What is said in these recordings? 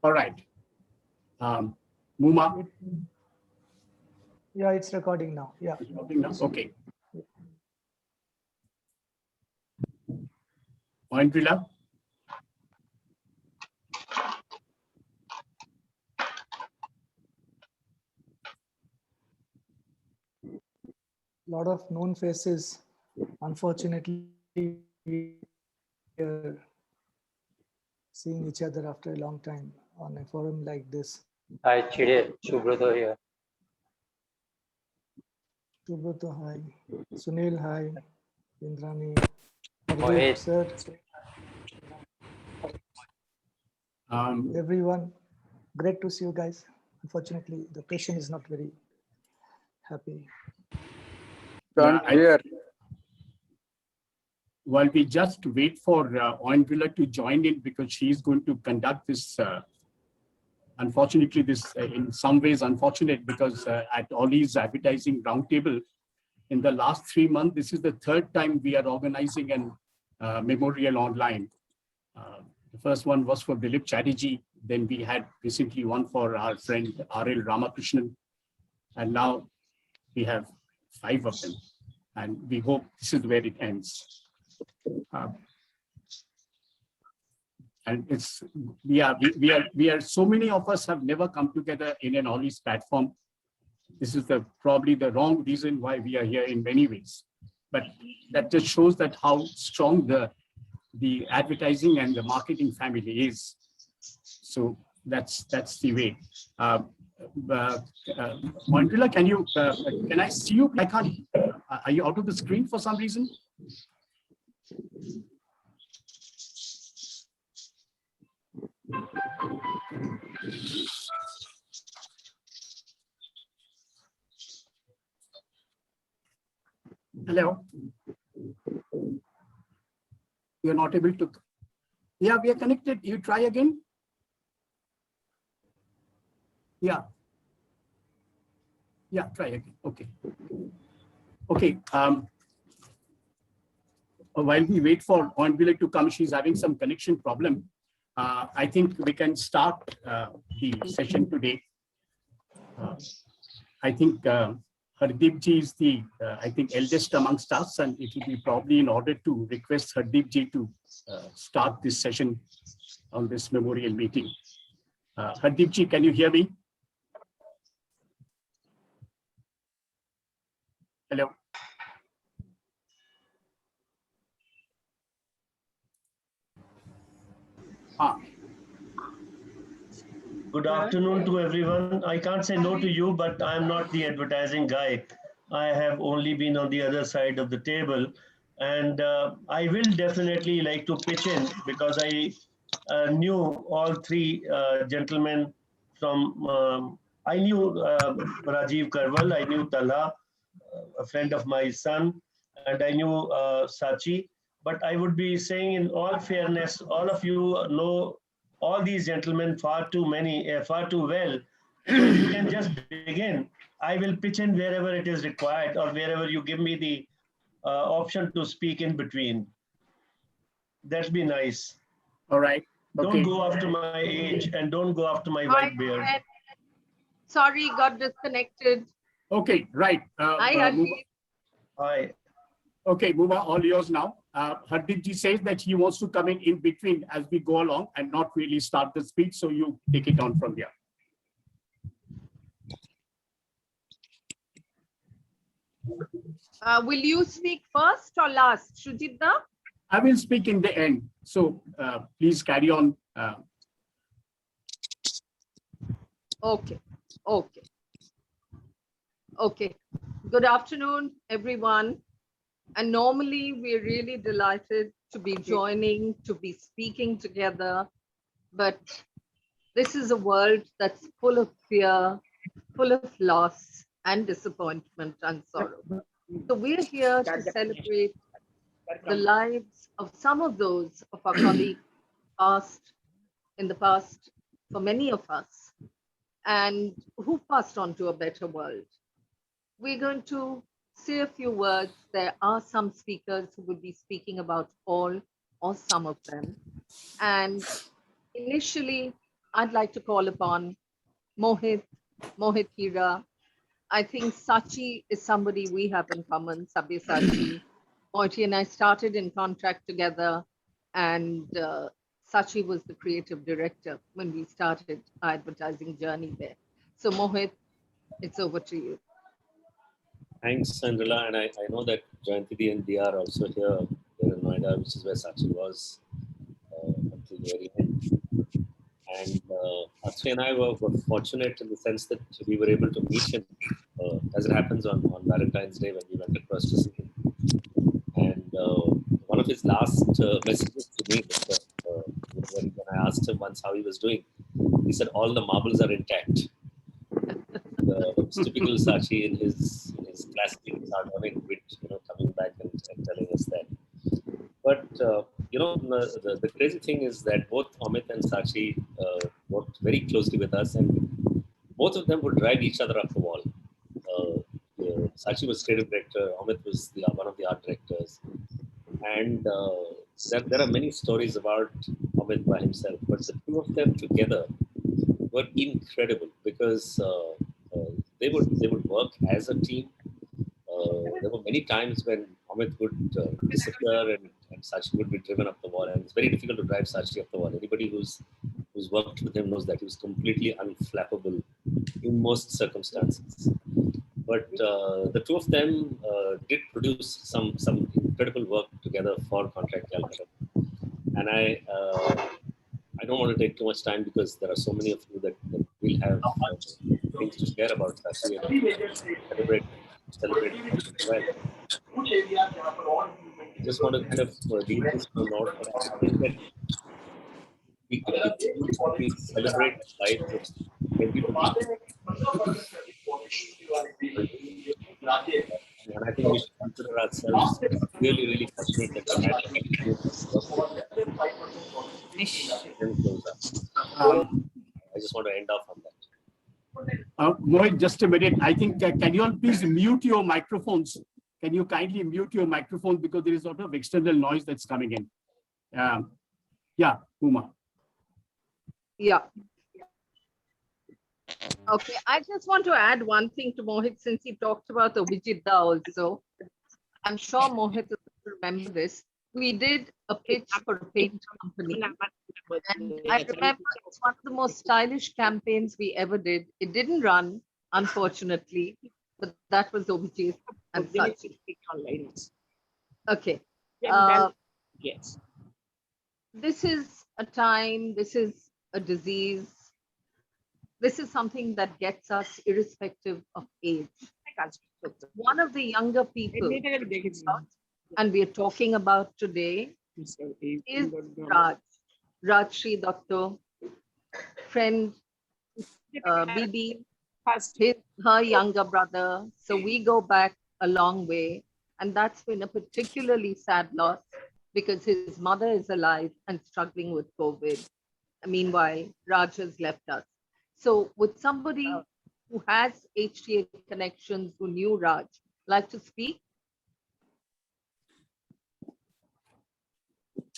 All right. Muma? Yeah, it's recording now. Yeah. It's recording now? Okay. Oindrila? Lot of known faces. Unfortunately, we are seeing each other after a long time on a forum like this. Hi, Chide, Subroto here. Subroto, hi. Sunil, hi. Indrani, Mohit. sir. Everyone, great to see you guys. Unfortunately, the patient is not very happy. While we just wait for Oindrila to join in because she's going to conduct this. Unfortunately, this in some ways unfortunate because at Ollie's advertising roundtable, in the last 3 months, this is the third time we are organizing an memorial online. The first one was for Dilip Chatterjee. Then we had recently one for our friend R.L. Ramakrishnan. And now we have 5 of them. And we hope this is where it ends. And it's we are so many of us have never come together in an Ollie's platform. This is probably the wrong reason why we are here in many ways. But that just shows that how strong the advertising and the marketing family is. So that's the way. Mandrila, can I see you? I can't. Are you out of the screen for some reason? Hello. You're not able to. Yeah, we are connected. You try again. Yeah. Yeah, try again. Okay. Okay. While we wait for Oindrila to come, she's having some connection problem. I think we can start the session today. I think Hardeep ji is the, I think, eldest amongst us, and it will be probably in order to request Hardeep ji to start this session on this memorial meeting. Hardeep ji, can you hear me? Hello. Good afternoon to everyone. I can't say no to you, but I'm not the advertising guy. I have only been on the other side of the table. And I will definitely like to pitch in because I knew all 3 gentlemen from, I knew Rajiv Karwal, I knew Talha, a friend of my son, and I knew Sachi. But I would be saying in all fairness, all of you know all these gentlemen far too well. So if you can just begin, I will pitch in wherever it is required or wherever you give me the option to speak in between. That'd be nice. All right. Okay. Don't go after my age and don't go after my white beard. Sorry, got disconnected. Okay, right. Hi. Okay, Muba, all yours now. Hardeep ji says that he wants to come in between as we go along and not really start the speech, so you take it on from here. Will you speak first or last, Sujitna? I will speak in the end, so please carry on. Okay. Good afternoon, everyone. And normally we're really delighted to be joining, to be speaking together. But this is a world that's full of fear, full of loss and disappointment and sorrow. So we're here to celebrate the lives of some of those of our colleagues in the past, for many of us, and who passed on to a better world. We're going to say a few words. There are some speakers who will be speaking about all or some of them. And initially, I'd like to call upon Mohit, Mohit Hira. I think Sachi is somebody we have in common, Sabyasachi. Moiti and I started in contract together, and Sachi was the creative director when we started our advertising journey there. So Mohit, it's over to you. Thanks, Sandrila. And I know that Jayantidi and Dia are also here in Noida, which is where Sachi was until the very end. And Akshay and I were fortunate in the sense that we were able to meet him, as it happens on Valentine's Day when we went across to see him. And one of his last messages to me was when I asked him once how he was doing, he said, all the marbles are intact. It's typical Sachi in his classic sardonic wit, coming back and telling us that. But the crazy thing is that both Amit and Sachi worked very closely with us, and both of them would drive each other up the wall. Sachi was creative director, Amit was one of the art directors, and there are many stories about Amit by himself, but the two of them together were incredible because they would work as a team. There were many times when Amit would disappear and Sachi would be driven up the wall, and it's very difficult to drive Sachi up the wall. Anybody who's worked with him knows that he was completely unflappable in most circumstances. But the two of them did produce some incredible work together for Contract Calcutta, and I don't want to take too much time because there are so many of you that will have things to share about Sachi and celebrate as well. I just want to kind of leave this to note that I think that we celebrate life with everybody. And I think we should consider ourselves really, really fortunate that we had the I just want to end off on that. Mohit, just a minute. I think, can you all please mute your microphones? Can you kindly mute your microphone because there is a lot of external noise that's coming in. Yeah, Uma. Yeah. Okay, I just want to add one thing to Mohit since he talked about the Vijida also. I'm sure Mohit will remember this. We did a pitch for a paint company. And I remember it's one of the most stylish campaigns we ever did. It didn't run, unfortunately, but that was Obijit and Sachi. Okay. Yes. This is a time, this is a disease. This is something that gets us irrespective of age. One of the younger people, and we are talking about today, is Raj Sri Datta, friend, Bibi, her younger brother. So we go back a long way, and that's been a particularly sad loss because his mother is alive and struggling with COVID. Meanwhile, Raj has left us. So would somebody who has HTA connections, who knew Raj, like to speak?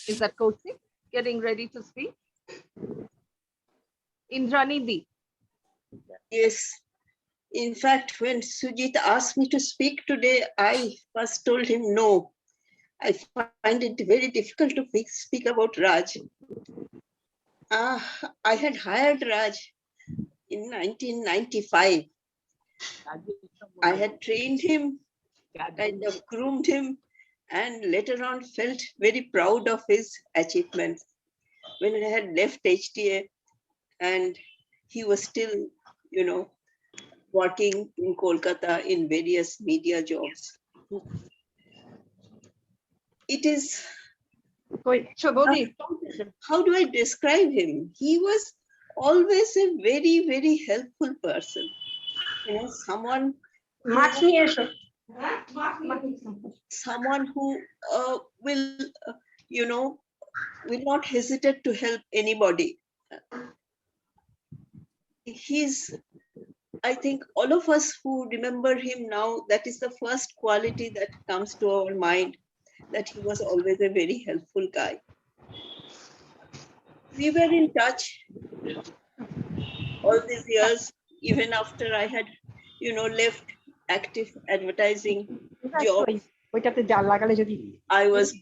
Is that Kaushik getting ready to speak? Indranidhi. Yes. In fact, when Sujit asked me to speak today, I first told him no. I find it very difficult to speak about Raj. I had hired Raj in 1995. I had trained him, kind of groomed him, and later on felt very proud of his achievements. When I had left HTA and he was still, working in Kolkata in various media jobs. It is, how do I describe him? He was always a very, very helpful person. Someone who will not hesitate to help anybody. I think all of us who remember him now, that is the first quality that comes to our mind, that he was always a very helpful guy. We were in touch all these years, even after I had, left active advertising job. I was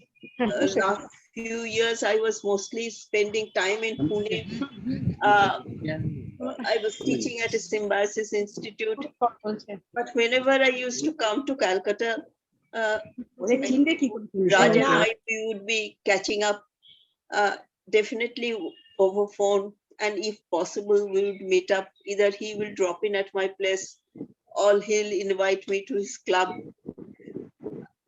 last few years I was mostly spending time in Pune. I was teaching at a Symbiosis Institute, but whenever I used to come to Calcutta, Raj and I, we would be catching up, definitely over phone, and if possible, we would meet up. Either he will drop in at my place, or he'll invite me to his club.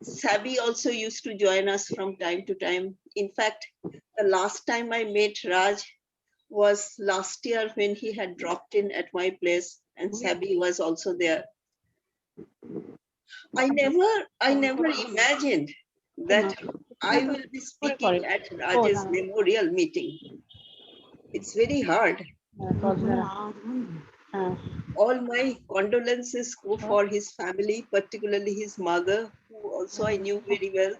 Sabi also used to join us from time to time. In fact, the last time I met Raj was last year when he had dropped in at my place, and Sabi was also there. I never imagined that I will be speaking at Raj's memorial meeting. It's very hard. All my condolences go for his family, particularly his mother, who also I knew very well.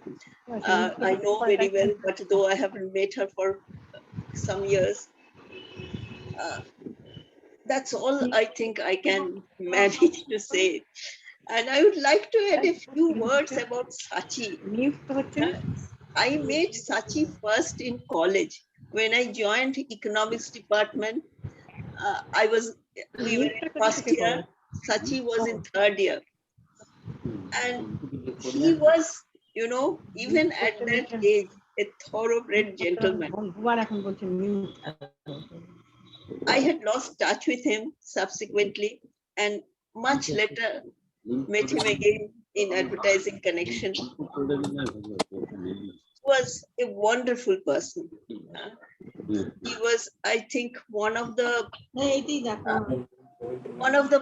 I know very well, but though I haven't met her for some years. That's all I think I can manage to say. And I would like to add a few words about Sachi. I met Sachi first in college. When I joined economics department, we were in first year, Sachi was in third year. And he was, even at that age, a thoroughbred gentleman. I had lost touch with him subsequently, and much later met him again in advertising connection. He was a wonderful person. He was, I think, one of the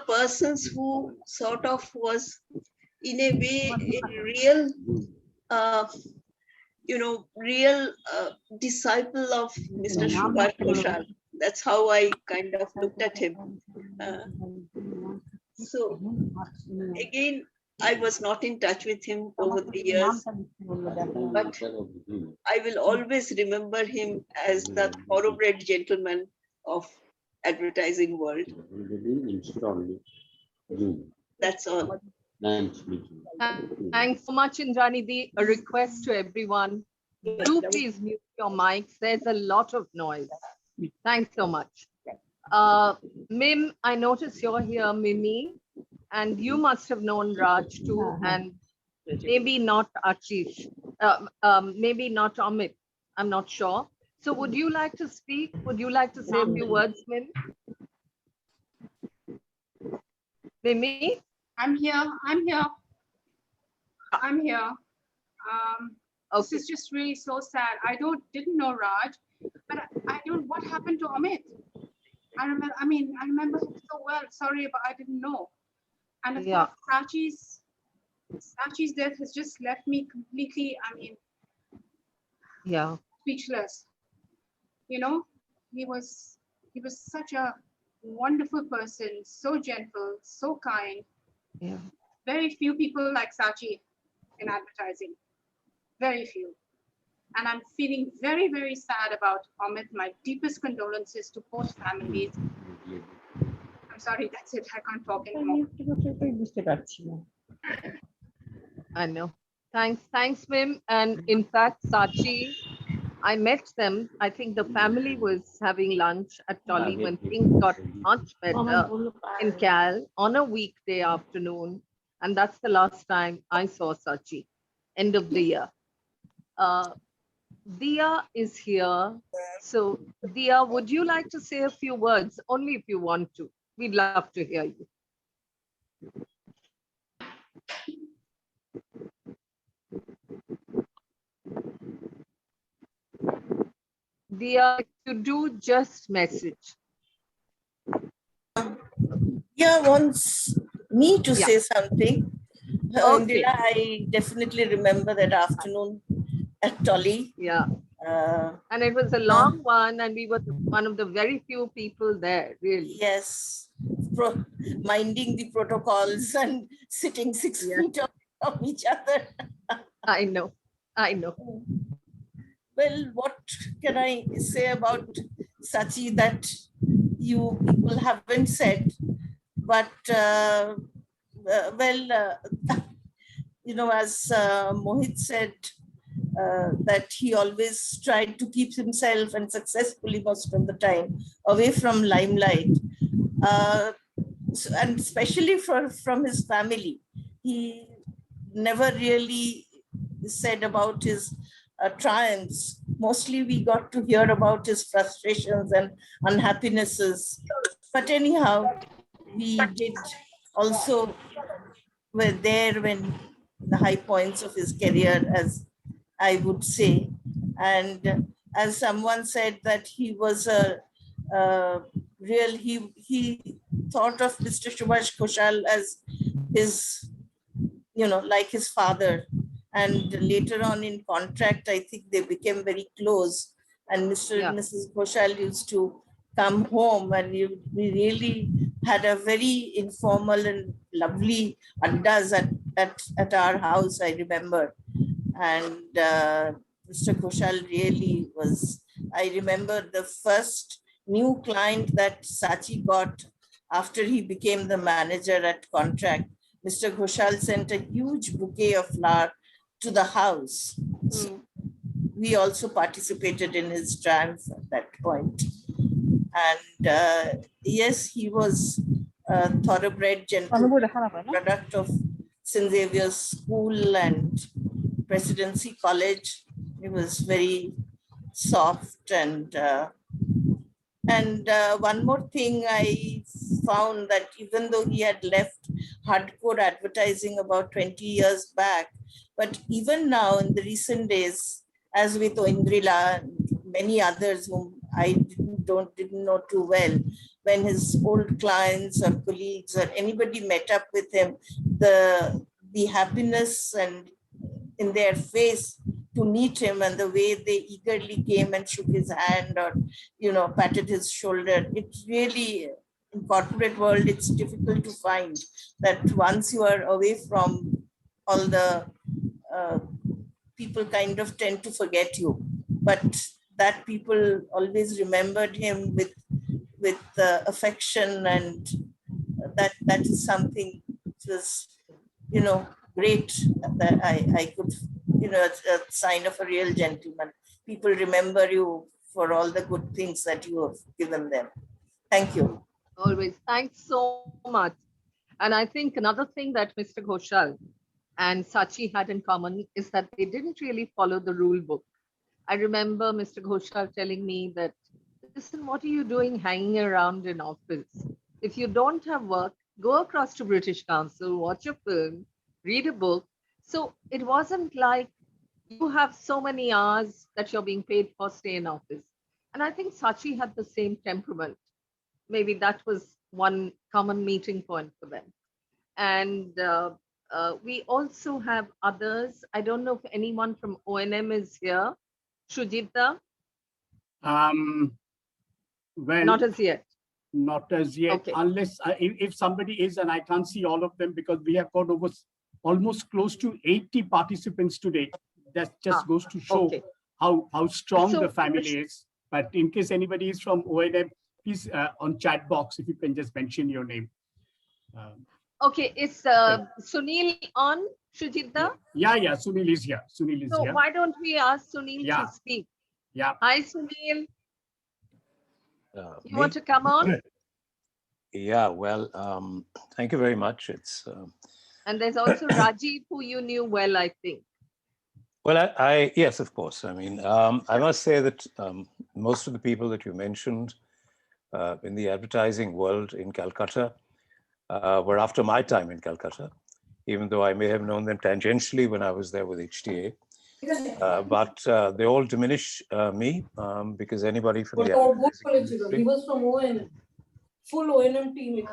persons who sort of was, in a way, a real, real disciple of Mr. Subhash Ghoshal. That's how I kind of looked at him. So again, I was not in touch with him over the years, but I will always remember him as the thoroughbred gentleman of advertising world. That's all. Thanks so much, Indrani. A request to everyone, do please mute your mics. There's a lot of noise. Thanks so much. Mim, I notice you're here, Mimi, and you must have known Raj too, and maybe not Ashish, maybe not Amit, I'm not sure. So would you like to speak? Would you like to say a few words, Mim? Mimi? I'm here. This is just really so sad. I didn't know Raj, but I don't. What happened to Amit? I remember him so well. Sorry, but I didn't know. And of course, Sachi's death has just left me completely. Speechless. He was such a wonderful person, so gentle, so kind. Yeah. Very few people like Sachi in advertising. Very few. And I'm feeling very, very sad about Amit. My deepest condolences to both families. I'm sorry, that's it. I can't talk anymore. I know. Thanks, Mim. And in fact, Sachi, I met them. I think the family was having lunch at Tolly when things got much better in Cal on a weekday afternoon. And that's the last time I saw Sachi, end of the year. Dia is here. So Dia, would you like to say a few words? Only if you want to. We'd love to hear you. Dia, if you do, just message. Dia wants me to say something. Okay. Indira, I definitely remember that afternoon at Tolly. Yeah. And it was a long one, and we were one of the very few people there, really. Yes. Minding the protocols and sitting 6 feet from each other. I know. Well, what can I say about Sachi, that you people haven't said, but as Mohit said, that he always tried to keep himself, and successfully most of the time, away from limelight. And especially from his family. He never really said about his triumphs. Mostly we got to hear about his frustrations and unhappinesses. But anyhow, we did also were there when the high points of his career, as I would say. And as someone said, that he was he thought of Mr. Subhash Ghoshal as his, like his father. And later on in contract, I think they became very close. And Mr. and Mrs. Ghoshal used to come home, and we really had a very informal and lovely addas at our house, I remember. And Mr. Ghoshal really was, I remember the first new client that Sachi got after he became the manager at contract. Mr. Ghoshal sent a huge bouquet of flowers to the house. So we also participated in his triumph at that point. And yes, he was a thoroughbred gentleman, product of St. Xavier's School and Presidency College. He was very soft. And one more thing I found, that even though he had left hardcore advertising about 20 years back, but even now in the recent days, as with Oindrila and many others whom I didn't know too well, when his old clients or colleagues or anybody met up with him, the happiness and in their face to meet him, and the way they eagerly came and shook his hand or patted his shoulder, it really, in corporate world, it's difficult to find that once you are away from all the people kind of tend to forget you, but that people always remembered him with affection, and that is something which was great, that I could a sign of a real gentleman. People remember you for all the good things that you have given them. Thank you. Always. Thanks so much. And I think another thing that Mr. Ghoshal and Sachi had in common is that they didn't really follow the rule book. I remember Mr. Ghoshal telling me that, listen, what are you doing hanging around in office? If you don't have work, go across to British Council, watch a film, read a book. So it wasn't like you have so many hours that you're being paid for, stay in office. And I think Sachi had the same temperament. Maybe that was one common meeting point for them. And we also have others. I don't know if anyone from ONM is here. Shujita? Well, not as yet. Not as yet, okay. Unless if somebody is, and I can't see all of them because we have got over almost close to 80 participants today. That just goes to show how strong the family is. But in case anybody is from ONM, please on chat box, if you can just mention your name. Okay, is Sunil on, Shujita? Yeah, Sunil is here. Sunil is so here. Why don't we ask Sunil to speak? Yeah. Hi, Sunil. You want to come on? Yeah, well, thank you very much. It's and there's also Rajiv, who you knew well, I think. Well, yes, of course. I mean, I must say that most of the people that you mentioned in the advertising world in Calcutta were after my time in Calcutta, even though I may have known them tangentially when I was there with HTA. But they all diminish me because anybody from the industry, he was from ONM, full ONM team.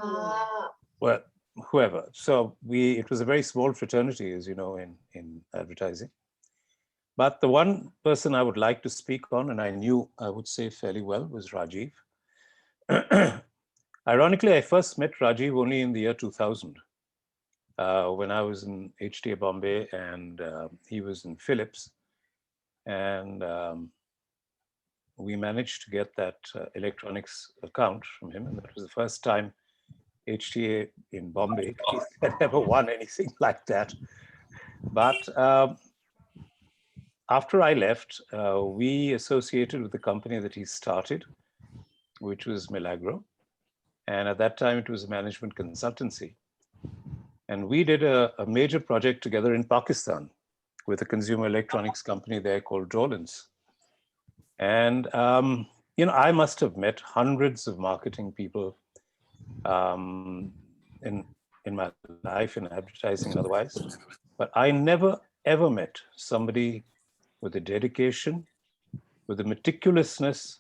Well, whoever. So it was a very small fraternity, as you know, in advertising. But the one person I would like to speak on, and I knew I would say fairly well, was Rajiv. Ironically, I first met Rajiv only in the year 2000 when I was in HTA Bombay and he was in Philips. And we managed to get that electronics account from him. And that was the first time HTA in Bombay, he had never won anything like that. But after I left, we associated with the company that he started, which was Milagro. And at that time, it was a management consultancy. And we did a major project together in Pakistan with a consumer electronics company there called Rollins. And, you know, I must have met hundreds of marketing people in my life, in advertising and otherwise, but I never, ever met somebody with the dedication, with the meticulousness,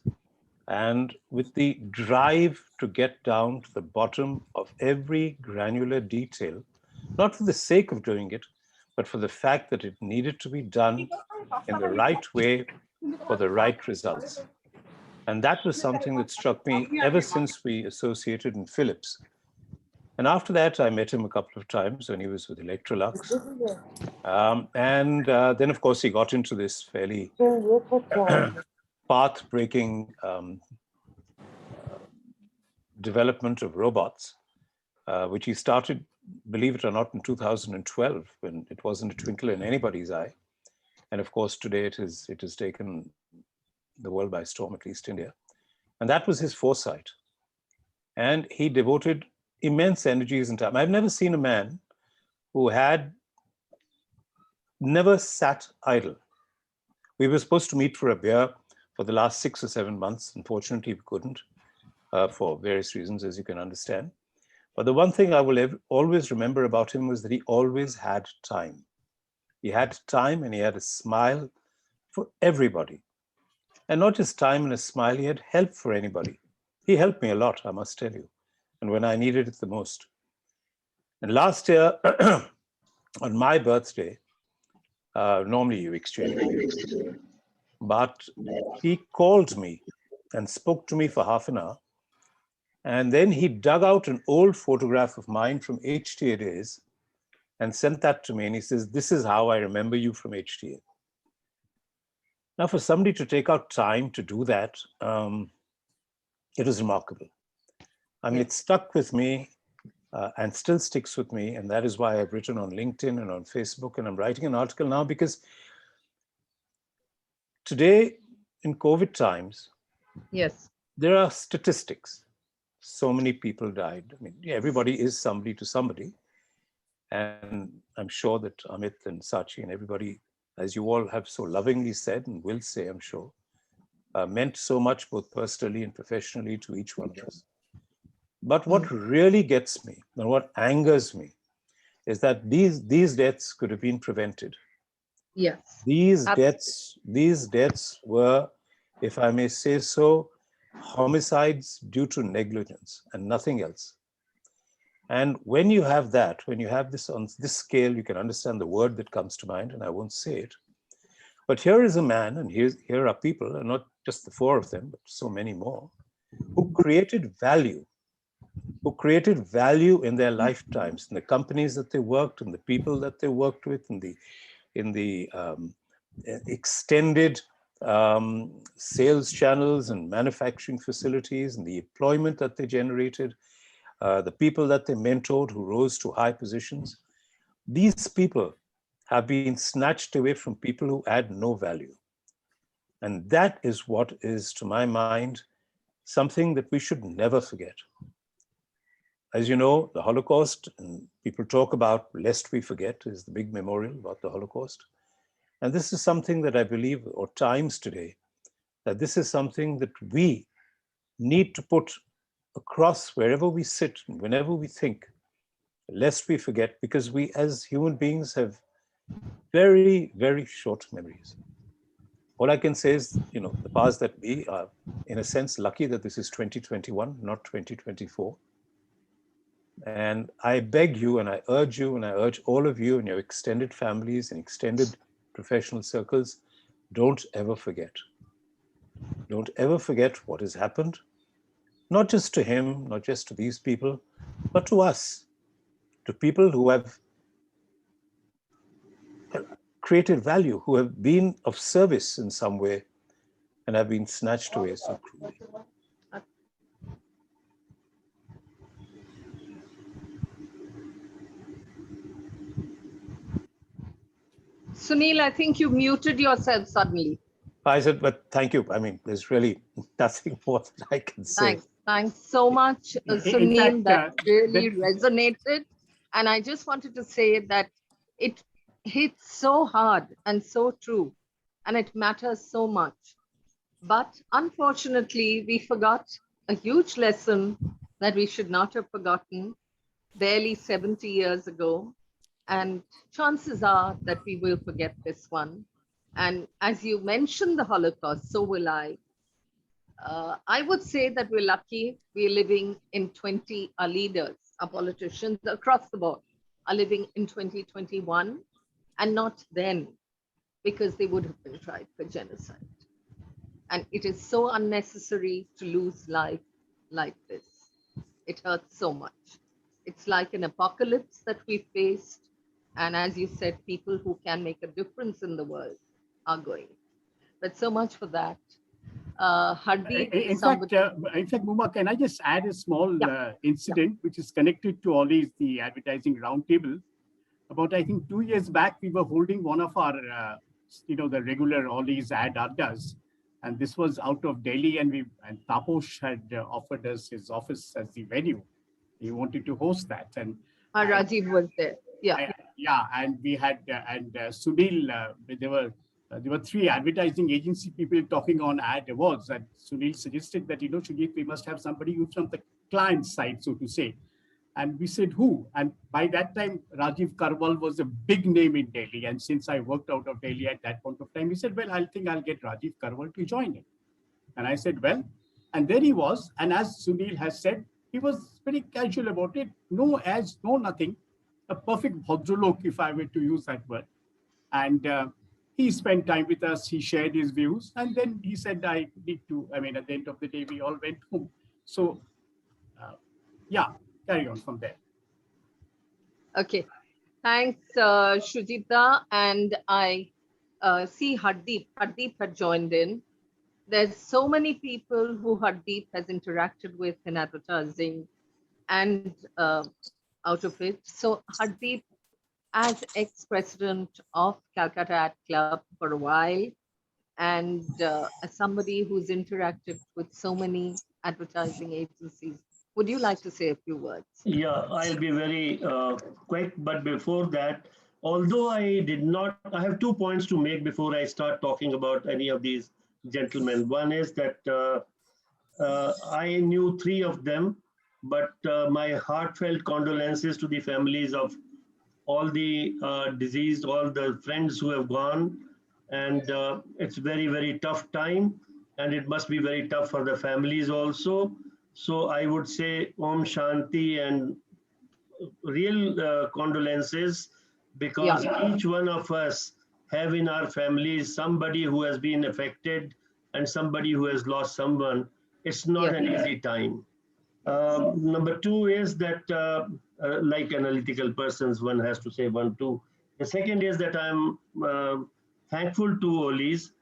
and with the drive to get down to the bottom of every granular detail, not for the sake of doing it, but for the fact that it needed to be done in the right way for the right results. And that was something that struck me ever since we associated in Philips. And after that, I met him a couple of times when he was with Electrolux. Then, of course, he got into this fairly path-breaking development of robots, which he started, believe it or not, in 2012, when it wasn't a twinkle in anybody's eye. And of course, today it has taken the world by storm, at least India. And that was his foresight. And he devoted immense energies and time. I've never seen a man who had never sat idle. We were supposed to meet for a beer for the last 6 or 7 months. Unfortunately, we couldn't for various reasons, as you can understand. But the one thing I will always remember about him was that he always had time. He had time and he had a smile for everybody. And not just time and a smile, he had help for anybody. He helped me a lot, I must tell you, and when I needed it the most. And last year, on my birthday, normally you exchange, but he called me and spoke to me for half an hour. And then he dug out an old photograph of mine from HTA days and sent that to me. And he says, "This is how I remember you from HTA." Now, for somebody to take out time to do that, it was remarkable. I mean, it stuck with me and still sticks with me. And that is why I've written on LinkedIn and on Facebook, and I'm writing an article now, because today in COVID times, yes, there are statistics. So many people died. I mean, everybody is somebody to somebody. And I'm sure that Amit and Sachi and everybody, as you all have so lovingly said and will say, I'm sure, meant so much both personally and professionally to each one of us. But what really gets me and what angers me is that these deaths could have been prevented. yes. These deaths were, if I may say so, homicides due to negligence and nothing else. And when you have that, when you have this on this scale, you can understand the word that comes to mind, and I won't say it. But here is a man, and here are people, and not just the 4 of them, but so many more, who created value in their lifetimes, in the companies that they worked, in the people that they worked with, in the extended sales channels and manufacturing facilities, and the employment that they generated, the people that they mentored who rose to high positions. These people have been snatched away from people who add no value. And that is what is, to my mind, something that we should never forget. As you know, the Holocaust, and people talk about, lest we forget, is the big memorial about the Holocaust. And this is something that I believe, or times today, that this is something that we need to put across wherever we sit and whenever we think, lest we forget, because we as human beings have very, very short memories. All I can say is, you know, the powers that be are, in a sense, lucky that this is 2021, not 2024. And I beg you, and I urge you, and I urge all of you and your extended families and extended professional circles, don't ever forget. Don't ever forget what has happened, not just to him, not just to these people, but to us, to people who have created value, who have been of service in some way. and have been snatched away so cruelly. Sunil, I think you muted yourself suddenly. I said, but thank you. I mean, there's really nothing more that I can say. Thanks so much, Sunil. That really resonated. And I just wanted to say that it hits so hard and so true, and it matters so much. But unfortunately, we forgot a huge lesson that we should not have forgotten barely 70 years ago. And chances are that we will forget this one. And as you mentioned the Holocaust, so will I. I would say that we're lucky we're living in our leaders, our politicians across the board are living in 2021 and not then, because they would have been tried for genocide. And it is so unnecessary to lose life like this. It hurts so much. It's like an apocalypse that we faced. And as you said, people who can make a difference in the world are going. But so much for that. Hardeep, in fact, Muma, can I just add a small incident which is connected to Ollie's, the advertising roundtable? About, I think, 2 years back, we were holding one of our, the regular Ollie's ad addas. And this was out of Delhi, and Taposh had offered us his office as the venue. He wanted to host that. And Rajiv was there. And we had, Sunil, there were 3 advertising agency people talking on ad awards, and Sunil suggested that, Sujit, we must have somebody who's from the client side, so to say. And we said, who? And by that time, Rajiv Karwal was a big name in Delhi. And since I worked out of Delhi at that point of time, he said, well, I think I'll get Rajiv Karwal to join it. And I said, well, and there he was. And as Sunil has said, he was very casual about it. No ads, no nothing. A perfect bhadralok, if I were to use that word. And he spent time with us. He shared his views. And then he said, I need to, at the end of the day, we all went home. So, carry on from there. Okay. Thanks, Shujita. And I see Hardeep. Hardeep had joined in. There's so many people who Hardeep has interacted with in advertising and out of it. So Hardeep, as ex-president of Calcutta Ad Club for a while, and as somebody who's interacted with so many advertising agencies, would you like to say a few words? Yeah, I'll be very quick. But before that, although I have 2 points to make before I start talking about any of these gentlemen. One is that I knew 3 of them, but my heartfelt condolences to the families of all the deceased, all the friends who have gone. And it's very, very tough time. And it must be very tough for the families also. So I would say Om Shanti and real condolences, because each one of us have in our families somebody who has been affected and somebody who has lost someone. It's not an easy time. Number 2 is that, like analytical persons, one has to say 1, 2. The second is that I'm thankful to Ollie's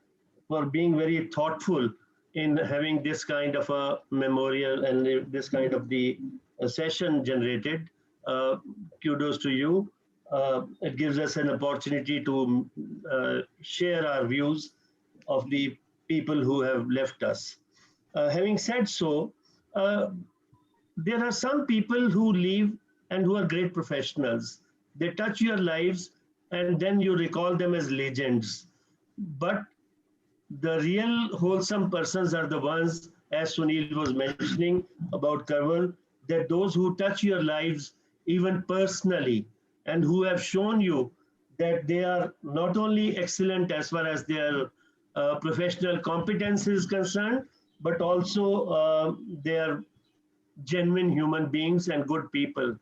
for being very thoughtful in having this kind of a memorial and this kind of the session generated. Kudos to you. It gives us an opportunity to share our views of the people who have left us. Having said so, there are some people who leave and who are great professionals. They touch your lives and then you recall them as legends. But the real wholesome persons are the ones, as Sunil was mentioning about Karwal, that those who touch your lives even personally and who have shown you that they are not only excellent as far as their professional competence is concerned, but also they are genuine human beings and good people.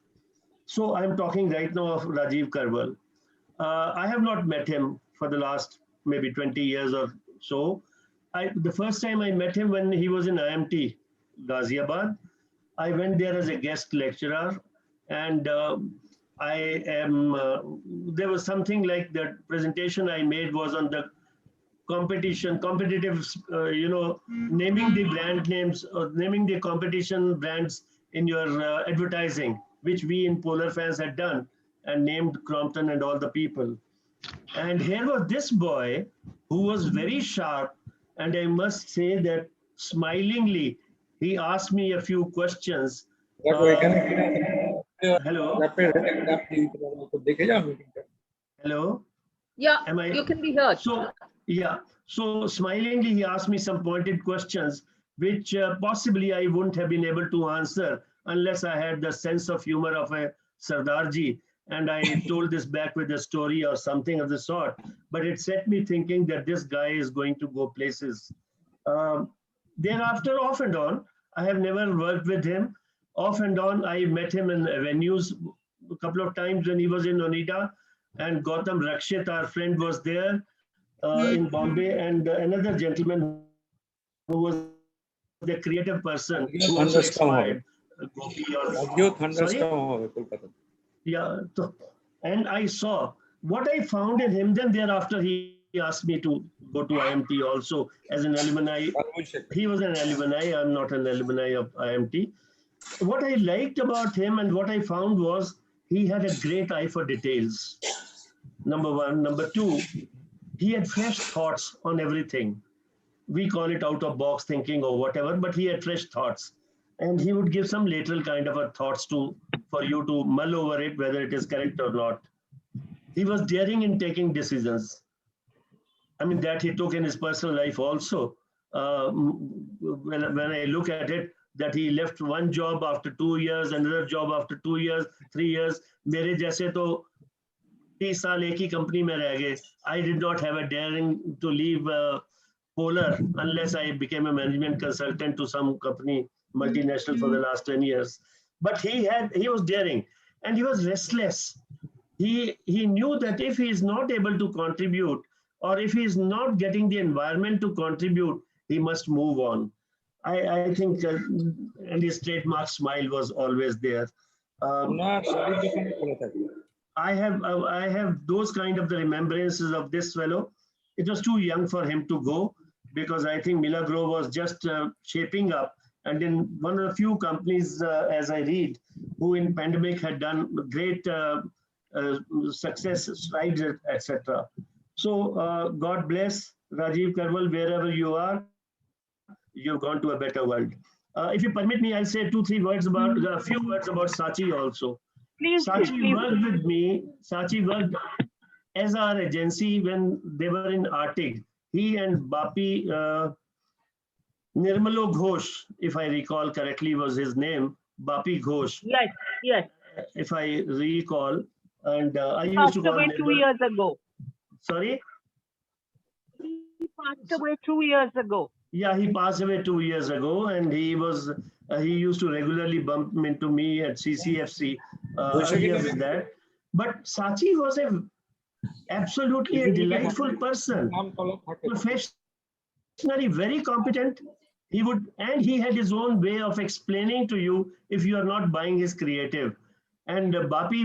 So I'm talking right now of Rajiv Karwal. I have not met him for the last maybe 20 years or so. The first time I met him when he was in IMT, Ghaziabad. I went there as a guest lecturer, and there was something like that presentation I made was on the competitive, naming the brand names or naming the competition brands in your advertising, which we in Polar Fans had done and named Crompton and all the people. And here was this boy who was very sharp, and I must say that smilingly, he asked me a few questions. Hello? Hello? Yeah, Am I? you can be heard. So, yeah. So smilingly, he asked me some pointed questions, which possibly I wouldn't have been able to answer unless I had the sense of humor of a Sardarji. And I told this back with a story or something of the sort. But it set me thinking that this guy is going to go places. Thereafter, off and on, I have never worked with him. Off and on, I met him in venues a couple of times when he was in Oneida. And Gautam Rakshit, our friend, was there in Bombay, and another gentleman who was the creative person who also expired. Yeah, and I saw what I found in him. Then thereafter, he asked me to go to IMT also as an alumni. He was an alumni. I'm not an alumni of IMT. What I liked about him and what I found was he had a great eye for details. Number one. Number two, he had fresh thoughts on everything. We call it out of box thinking or whatever, but he had fresh thoughts. And he would give some lateral kind of a thoughts for you to mull over it, whether it is correct or not. He was daring in taking decisions. I mean, that he took in his personal life also. When I look at it, that he left one job after 2 years, another job after 2 years, 3 years. मेरे जैसे तो 30 साल एक ही company में रह गए. I did not have a daring to leave Polar unless I became a management consultant to some company, multinational, for the last 10 years. But he was daring and he was restless. He knew that if he is not able to contribute, or if he is not getting the environment to contribute, he must move on. I think, and his trademark smile was always there. I have those kind of the remembrances of this fellow. It was too young for him to go, because I think Milagro was just shaping up. And in one of the few companies, as I read, who in pandemic had done great success strides, etc. So God bless Rajiv Karwal, wherever you are. You've gone to a better world. If you permit me, I'll say 2-3 words about a few words about Sachi also. Please, Sachi worked with me. Sachi worked as our agency when they were in Artig. He and Bapi Nirmalo Ghosh, if I recall correctly, was his name. Bapi Ghosh. Yes, yes. If I recall, and I used to Passed away 2 years ago. Sorry. He passed away 2 years ago. Yeah, he passed away 2 years ago, and he used to regularly bump into me at CCFC earlier with that. But Sachi was absolutely a delightful person, professionally very competent. He had his own way of explaining to you if you are not buying his creative. And Bapi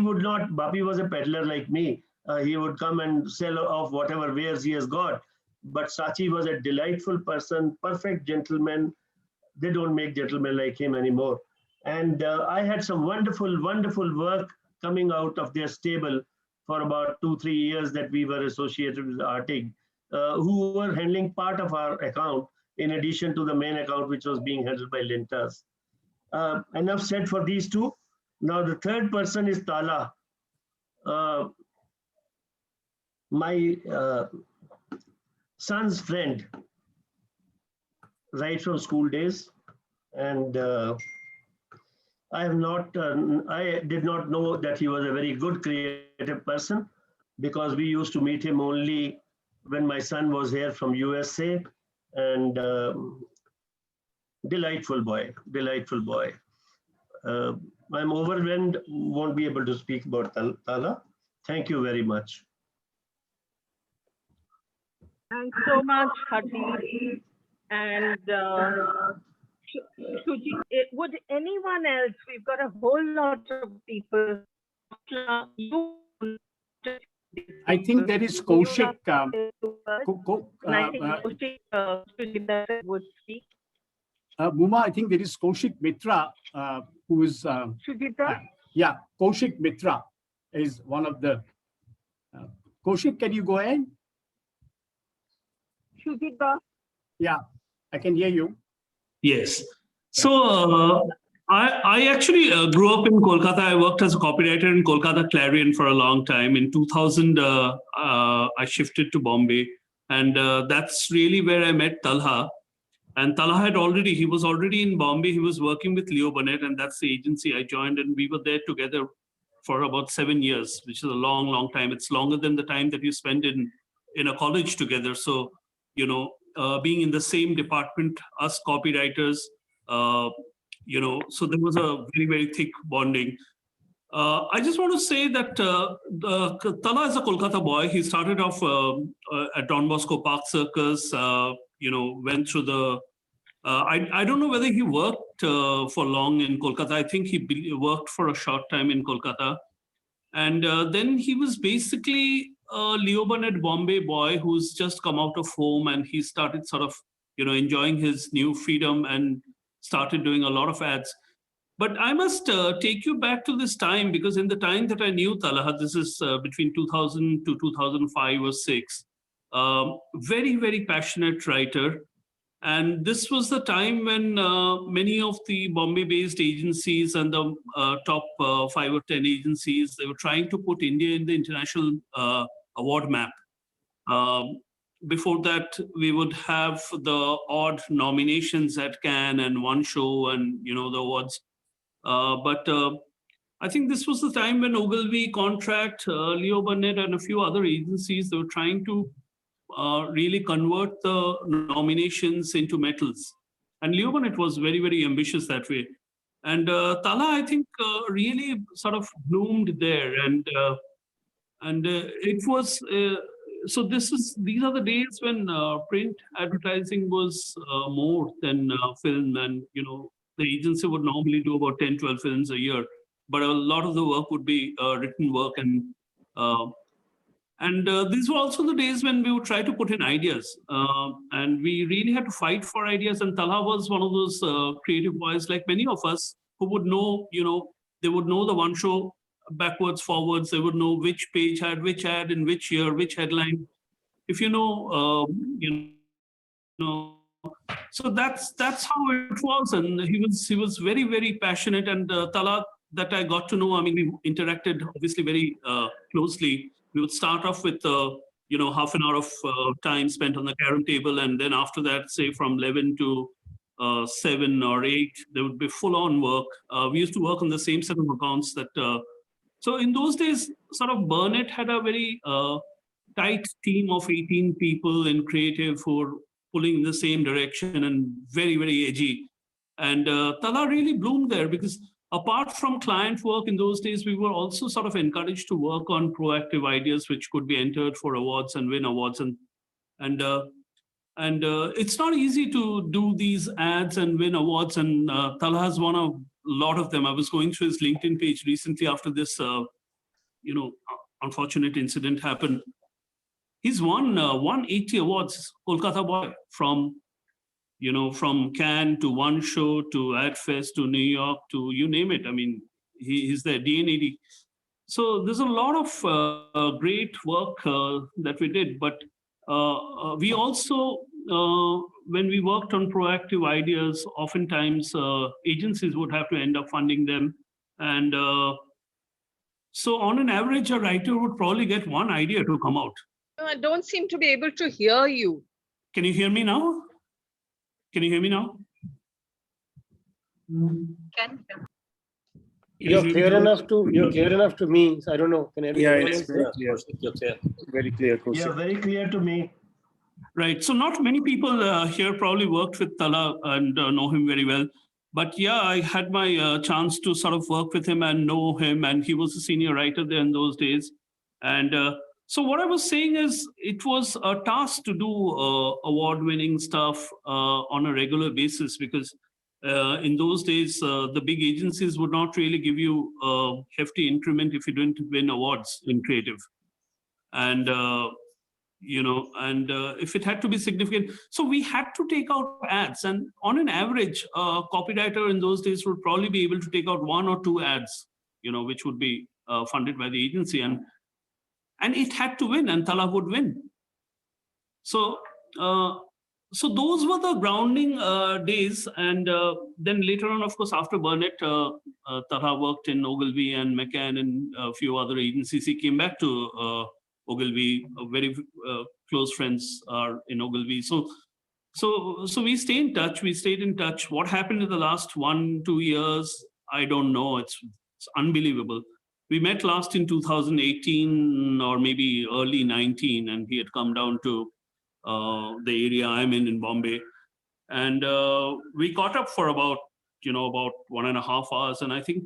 was a peddler like me. He would come and sell off whatever wares he has got. But Sachi was a delightful person, perfect gentleman. They don't make gentlemen like him anymore. And I had some wonderful, wonderful work coming out of their stable for about 2-3 years that we were associated with Artig, who were handling part of our account in addition to the main account, which was being handled by Lintas. Enough said for these two. Now the third person is Tala. My son's friend, right from school days, and I did not know that he was a very good creative person, because we used to meet him only when my son was here from USA, and delightful boy, delightful boy. I'm overwhelmed, won't be able to speak about Tala. Thank you very much. Thanks so much, Hati. And would anyone else, we've got a whole lot of people, you I think there is Kaushik. Would speak. Muma, I think there is Kaushik Mitra, who is, Sujita? yeah, Kaushik Mitra is one of the, Kaushik, can you go ahead? Sujita? Yeah, I can hear you. Yes. So I actually grew up in Kolkata. I worked as a copywriter in Kolkata Clarion for a long time. In 2000, I shifted to Bombay. And that's really where I met Talha. And Talha he was already in Bombay. He was working with Leo Burnett, and that's the agency I joined. And we were there together for about 7 years, which is a long, long time. It's longer than the time that you spend in a college together. So, you know, being in the same department, us copywriters, you know, so there was a very, very thick bonding. I just want to say that Tala is a Kolkata boy. He started off at Don Bosco Park Circus, you know, went through the, I don't know whether he worked for long in Kolkata. I think he worked for a short time in Kolkata. And then he was basically a Leo Burnett Bombay boy who's just come out of home, and he started sort of, you know, enjoying his new freedom and started doing a lot of ads. But I must take you back to this time, because in the time that I knew Talha, this is between 2000 to 2005 or 6, very, very passionate writer. And this was the time when many of the Bombay-based agencies and the top 5 or 10 agencies, they were trying to put India in the international award map. Before that, we would have the odd nominations at Cannes and one show and, you know, the awards. But I think this was the time when Ogilvy, Contract, Leo Burnett, and a few other agencies, they were trying to really convert the nominations into medals. And Leo Burnett was very, very ambitious that way. And Tala, I think, really sort of bloomed there. And it was, so these are the days when print advertising was more than film. And, you know, the agency would normally do about 10, 12 films a year, but a lot of the work would be written work. And these were also the days when we would try to put in ideas. And we really had to fight for ideas. And Talha was one of those creative boys, like many of us, who would know, you know, they would know the one show backwards, forwards. They would know which page had which ad in which year, which headline. If you know, so that's how it was. And he was very, very passionate. And Talha, that I got to know, I mean, we interacted obviously very closely. We would start off with, you know, half an hour of time spent on the carom table. And then after that, say from 11 to 7 or 8, there would be full on work. We used to work on the same set of accounts that, so in those days, sort of Burnett had a very tight team of 18 people in creative who were pulling in the same direction and very, very edgy. And Tala really bloomed there, because apart from client work in those days, we were also sort of encouraged to work on proactive ideas which could be entered for awards and win awards. And it's not easy to do these ads and win awards. And Talha has won a lot of them. I was going through his LinkedIn page recently after this, you know, unfortunate incident happened. He's won 180 awards, Kolkata boy, from, you know, from Cannes to One Show to AdFest to New York to you name it. I mean, he's there, DNAD. So there's a lot of great work that we did. But we also, when we worked on proactive ideas, oftentimes agencies would have to end up funding them. And so on an average, a writer would probably get one idea to come out. No, I don't seem to be able to hear you. Can you hear me now? Can you hear me now? You're clear enough to me. So I don't know. Can everyone else hear? You're clear. Very clear. Yeah, very clear to me. Right. So not many people here probably worked with Tala and know him very well. But yeah, I had my chance to sort of work with him and know him. And he was a senior writer there in those days. And so what I was saying is, it was a task to do award-winning stuff on a regular basis, because in those days, the big agencies would not really give you a hefty increment if you didn't win awards in creative. And if it had to be significant, so we had to take out ads. And on an average, a copywriter in those days would probably be able to take out 1 or 2 ads, which would be funded by the agency, and it had to win, and Tala would win. So those were the grounding days. And then later on, of course, after Burnett, Tala worked in Ogilvy and McCann and a few other agencies. He came back to Ogilvy. Very close friends are in Ogilvy. So we stay in touch. We stayed in touch. What happened in the last 1-2 years, I don't know. It's unbelievable. We met last in 2018 or maybe early 19, and he had come down to the area I'm in Bombay. And we caught up for about 1.5 hours. And I think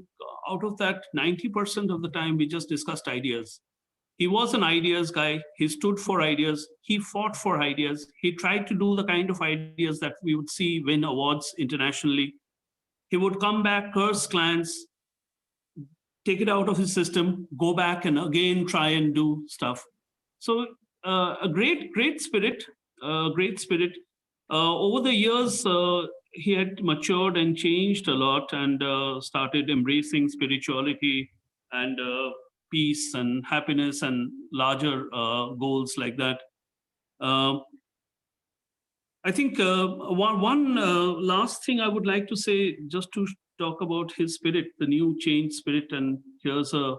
out of that, 90% of the time, we just discussed ideas. He was an ideas guy. He stood for ideas. He fought for ideas. He tried to do the kind of ideas that we would see win awards internationally. He would come back, curse clients, take it out of his system, go back and again try and do stuff. So a great spirit, great spirit. Over the years, he had matured and changed a lot, and started embracing spirituality and peace and happiness and larger goals like that. I think one last thing I would like to say, just to talk about his spirit, the new change spirit. And here's a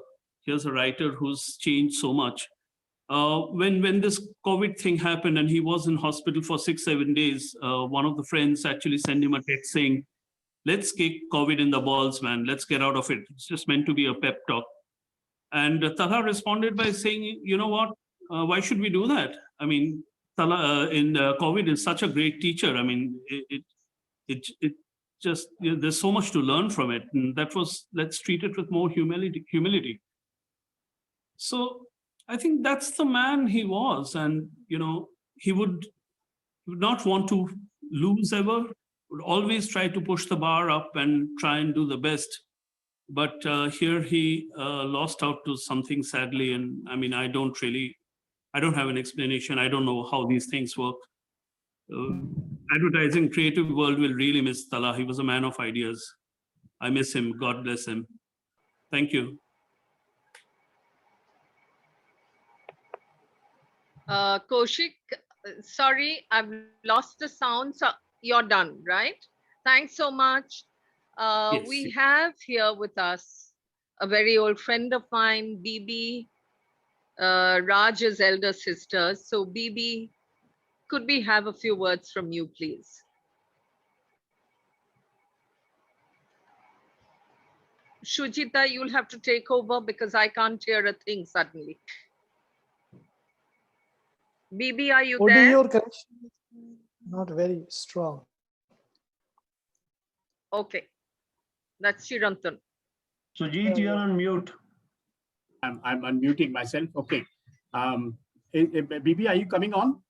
writer who's changed so much. When this COVID thing happened and he was in hospital for 6-7 days, one of the friends actually sent him a text saying, "Let's kick COVID in the balls, man. Let's get out of it. It's just meant to be a pep talk." And Tala responded by saying, "You know what? Why should we do that? I mean, Tala in COVID is such a great teacher. I mean, it just, there's so much to learn from it. And that was, let's treat it with more humility." So I think that's the man he was. And, he would not want to lose ever, would always try to push the bar up and try and do the best. But here he lost out to something, sadly. And I mean, I don't have an explanation. I don't know how these things work. Advertising creative world will really miss Tala. He was a man of ideas. I miss him. God bless him. Thank you. Kaushik, sorry, I've lost the sound. So you're done, right? Thanks so much. Yes. We have here with us a very old friend of mine, Bibi, Raj's elder sister. So Bibi, could we have a few words from you, please? Shujita, you'll have to take over because I can't hear a thing suddenly. Bibi, are you there? Your connection is not very strong. Okay, that's Chirantan. Sujit, you're on mute. I'm unmuting myself. Okay. Bibi, are you coming on?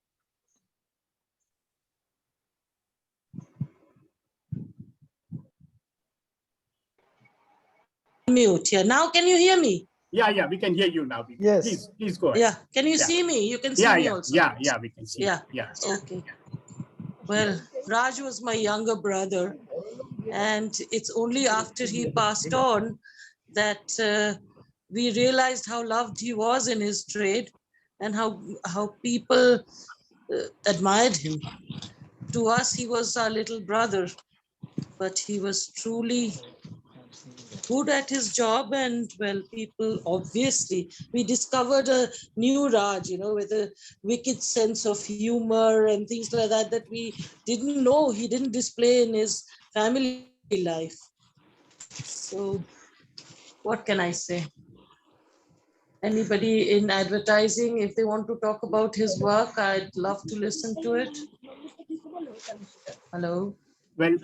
Mute here. Now, can you hear me? Yeah, we can hear you now. Bibi. Yes. Please go ahead. Yeah. Can you see me? You can see me also. Yeah, we can see. Yeah. Yeah. Okay. Well, Raj was my younger brother, and it's only after he passed on that we realized how loved he was in his trade and how people admired him. To us, he was our little brother, but he was truly good at his job. And well, people, obviously, we discovered a new Raj, with a wicked sense of humor and things like that, that we didn't know he didn't display in his family life. So what can I say? Anybody in advertising, if they want to talk about his work, I'd love to listen to it. Hello. Well,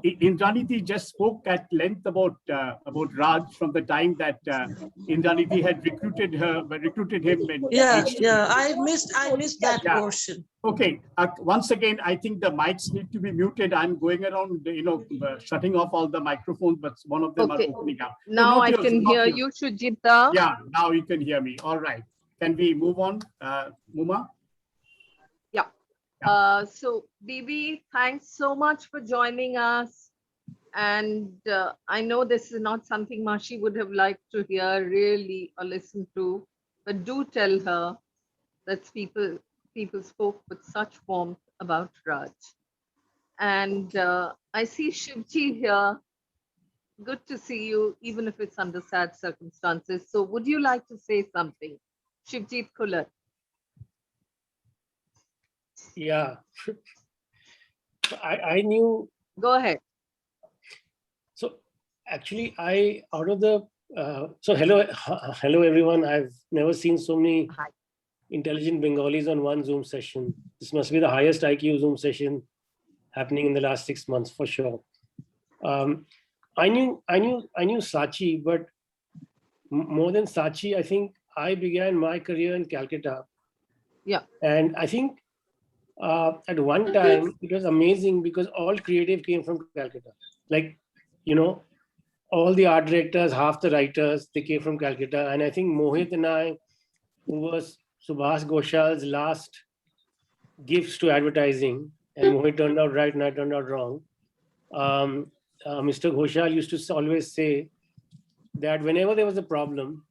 Indranidhi just spoke at length about Raj from the time that Indranidhi had recruited him. I missed that portion. Okay. Once again, I think the mics need to be muted. I'm going around, shutting off all the microphones, but one of them are opening up. Now I can hear you, Shujita. Yeah, now you can hear me. All right. can we move on, Muma? Yeah. So Bibi, thanks so much for joining us. And I know this is not something Mashi would have liked to hear really or listen to, but do tell her that people spoke with such warmth about Raj. And I see Shivji here. Good to see you, even if it's under sad circumstances. So would you like to say something? Shivjit Kulat. Yeah. I knew. Go ahead. So actually, out of the so hello everyone. I've never seen so many intelligent Bengalis on one Zoom session. This must be the highest IQ Zoom session happening in the last 6 months for sure. I knew Sachi, but more than Sachi, I think I began my career in Calcutta. Yeah. And I think at one time it was amazing because all creative came from Calcutta. Like, you know, all the art directors, half the writers, they came from Calcutta. And I think Mohit and I, who was Subhas Goshal's last gifts to advertising, and Mohit turned out right and I turned out wrong. Mr. Ghoshal used to always say that whenever there was a problem,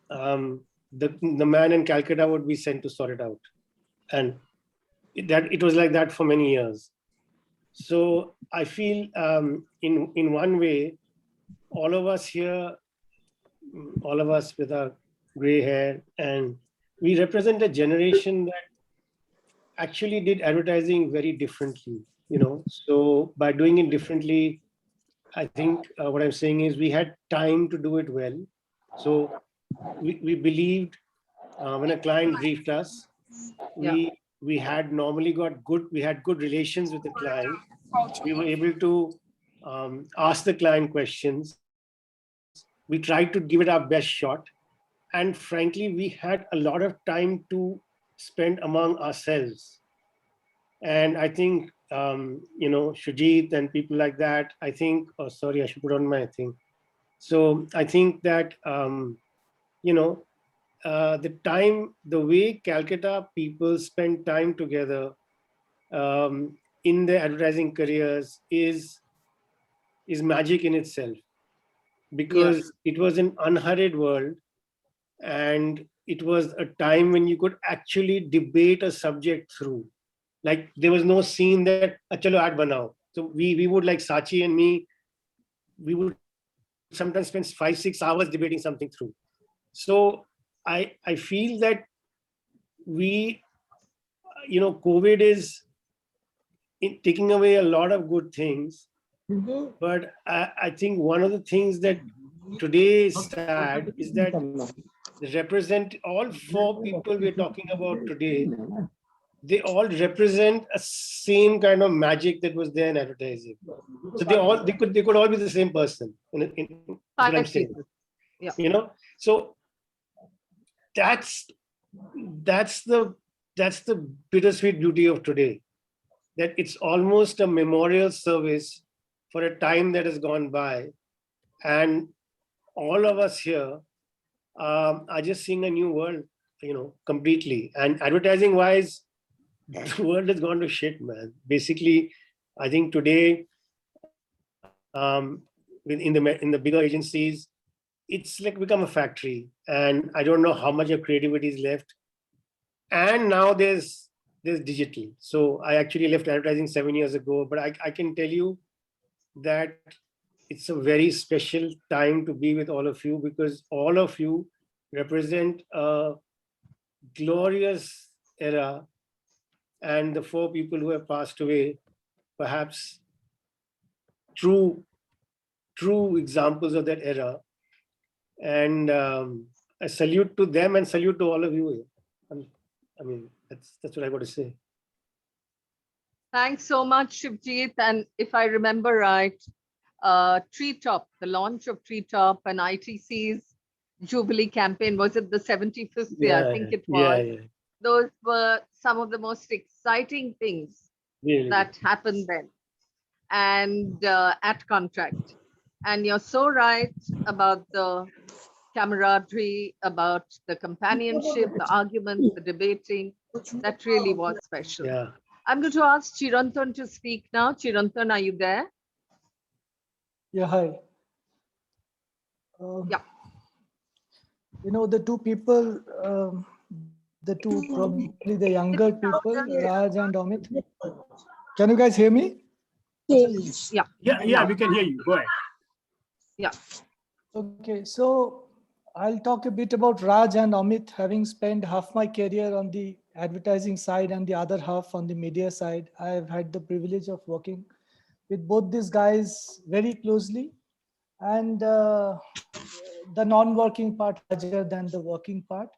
the man in Calcutta would be sent to sort it out. And it was like that for many years. So I feel in one way, all of us here, all of us with our gray hair, and we represent a generation that actually did advertising very differently, you know. So by doing it differently, I think what I'm saying is we had time to do it well. So we believed when a client briefed us, we had good relations with the client. We were able to ask the client questions. We tried to give it our best shot. And frankly, we had a lot of time to spend among ourselves. And I think, you know, Shujit and people like that, I think, oh, sorry, I should put on my thing. So I think that, you know, the way Calcutta people spend time together in their advertising careers is magic in itself, because it was an unhurried world, and it was a time when you could actually debate a subject through. Like there was no scene that chalo ad banao. So we would, like Sachi and me, we would sometimes spend 5-6 hours debating something through. So I feel that we, you know, COVID is taking away a lot of good things. But I think one of the things that today is sad is that represent all 4 people we're talking about today. They all represent a same kind of magic that was there in advertising. So they could all be the same person. In what I'm saying. Yeah. You know, so that's the bittersweet beauty of today. That it's almost a memorial service for a time that has gone by, and all of us here are just seeing a new world, you know, completely. And advertising wise, the world has gone to shit, man. Basically, I think today, in the bigger agencies, it's like become a factory, and I don't know how much of creativity is left. And now there's digital. So I actually left advertising 7 years ago, but I can tell you that it's a very special time to be with all of you, because all of you represent a glorious era, and the 4 people who have passed away, perhaps true examples of that era. And a salute to them and salute to all of you. I mean, that's what I got to say. Thanks so much, Shivjit. And if I remember right, Treetop, the launch of Treetop and ITC's Jubilee campaign, was it the 75th year? I think it was. Yeah. Those were some of the most exciting things that happened then, and at Contract. And you're so right about the camaraderie, about the companionship, the arguments, the debating. That really was special. Yeah. I'm going to ask Chirantan to speak now. Chirantan, are you there? Yeah, hi. Yeah. You know, the two people, the two probably the younger people, Raj and Amit. Can you guys hear me? Yeah. Yeah, we can hear you. Go ahead. Yeah. Okay, so I'll talk a bit about Raj and Amit, having spent half my career on the advertising side and the other half on the media side. I've had the privilege of working with both these guys very closely, and the non-working part larger than the working part.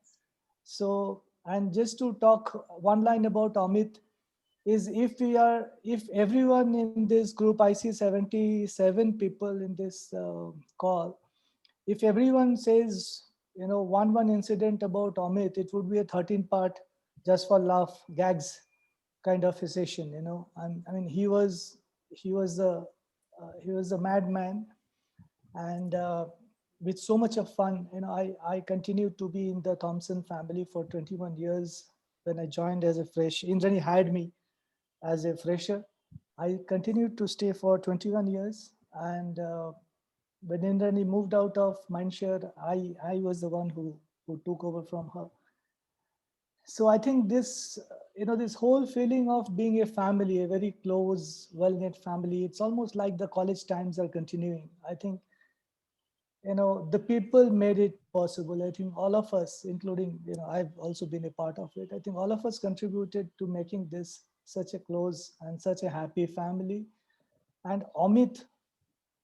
So, and just to talk one line about Amit is if everyone in this group, I see 77 people in this call, if everyone says, you know, one incident about Amit, it would be a 13-part just for laugh, gags kind of a session, you know. I mean, he was a madman, and with so much of fun, you know, I continued to be in the Thompson family for 21 years. When I joined as a fresh, Indrani hired me as a fresher. I continued to stay for 21 years, and when Indrani moved out of Mindshare, I was the one who took over from her. So I think this, you know, this whole feeling of being a family, a very close, well-knit family, it's almost like the college times are continuing. I think, you know, the people made it possible. I think all of us, including, you know, I've also been a part of it. I think all of us contributed to making this such a close and such a happy family. And Amit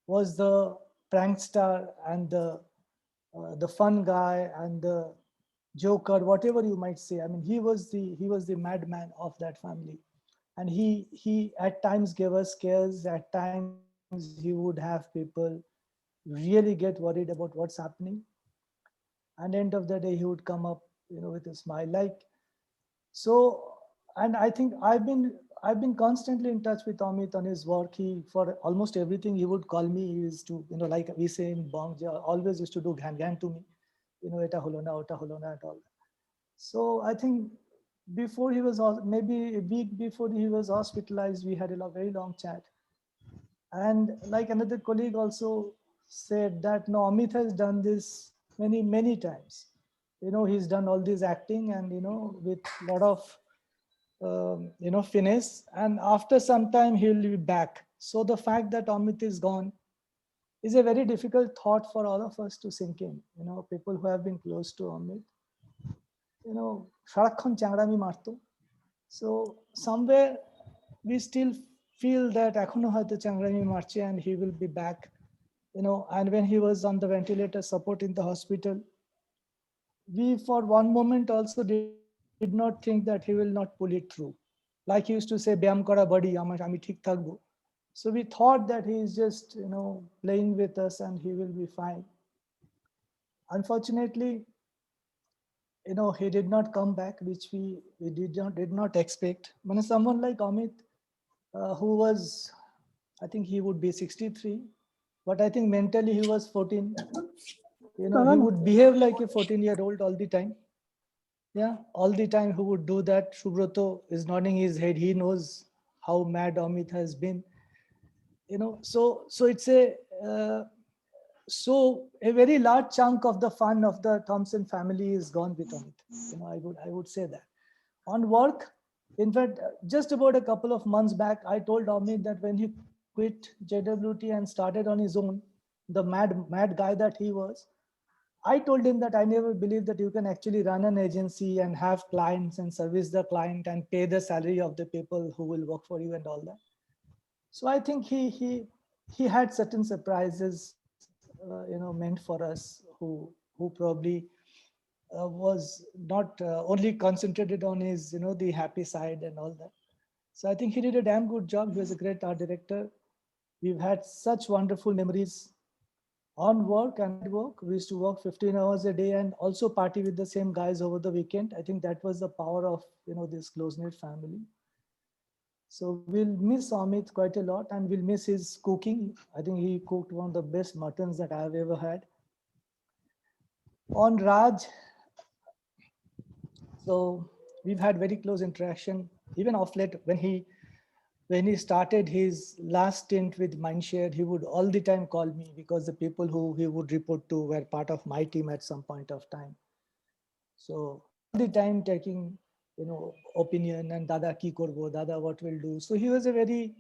was the prankster and the fun guy and the joker, whatever you might say. I mean, he was the madman of that family, and he at times gave us scares. At times he would have people really get worried about what's happening, and end of the day he would come up, you know, with a smile. Like, so, and I think I've been constantly in touch with Amit on his work. He, for almost everything he would call me. He used to, you know, like we say in Bong, always used to do gan to me, you know, eta holo na, ota holo na, and all that. So I think before he was, maybe a week before he was hospitalized, we had a very long chat. And like another colleague also said that, no, Amit has done this many times. You know, he's done all this acting and, you know, with a lot of, you know, finesse. And after some time, he'll be back. So the fact that Amit is gone is a very difficult thought for all of us to sink in. You know, people who have been close to Amit, you know, Sharakhon Changrami Marto. So somewhere we still feel that Ekhono Hoyto Changrami Marche and he will be back. You know, and when he was on the ventilator support in the hospital, we for one moment also did not think that he will not pull it through. Like he used to say, Byam kora body, ami thik thakbo. So we thought that he is just, you know, playing with us and he will be fine. Unfortunately, you know, he did not come back, which we did not expect. When someone like Amit, who was, I think he would be 63, but I think mentally he was 14. You know, he would behave like a 14-year-old all the time. Yeah, all the time he would do that. Subroto is nodding his head. He knows how mad Amit has been. You know, so it's a very large chunk of the fun of the Thompson family is gone with Amit. You know, I would say that. On work, in fact, just about a couple of months back, I told Amit that when he quit JWT and started on his own, the mad guy that he was, I told him that I never believed that you can actually run an agency and have clients and service the client and pay the salary of the people who will work for you and all that. So I think he had certain surprises, you know, meant for us who probably was not only concentrated on his, you know, the happy side and all that. So I think he did a damn good job. He was a great art director. We've had such wonderful memories on work and work. We used to work 15 hours a day and also party with the same guys over the weekend. I think that was the power of, you know, this close-knit family. So we'll miss Amit quite a lot and we'll miss his cooking. I think he cooked one of the best muttons that I've ever had. On Raj, so we've had very close interaction, even off late when he started his last stint with Mindshare, he would all the time call me because the people who he would report to were part of my team at some point of time. So all the time taking, opinion and Dada ki korbo, Dada what will do. So he was a very,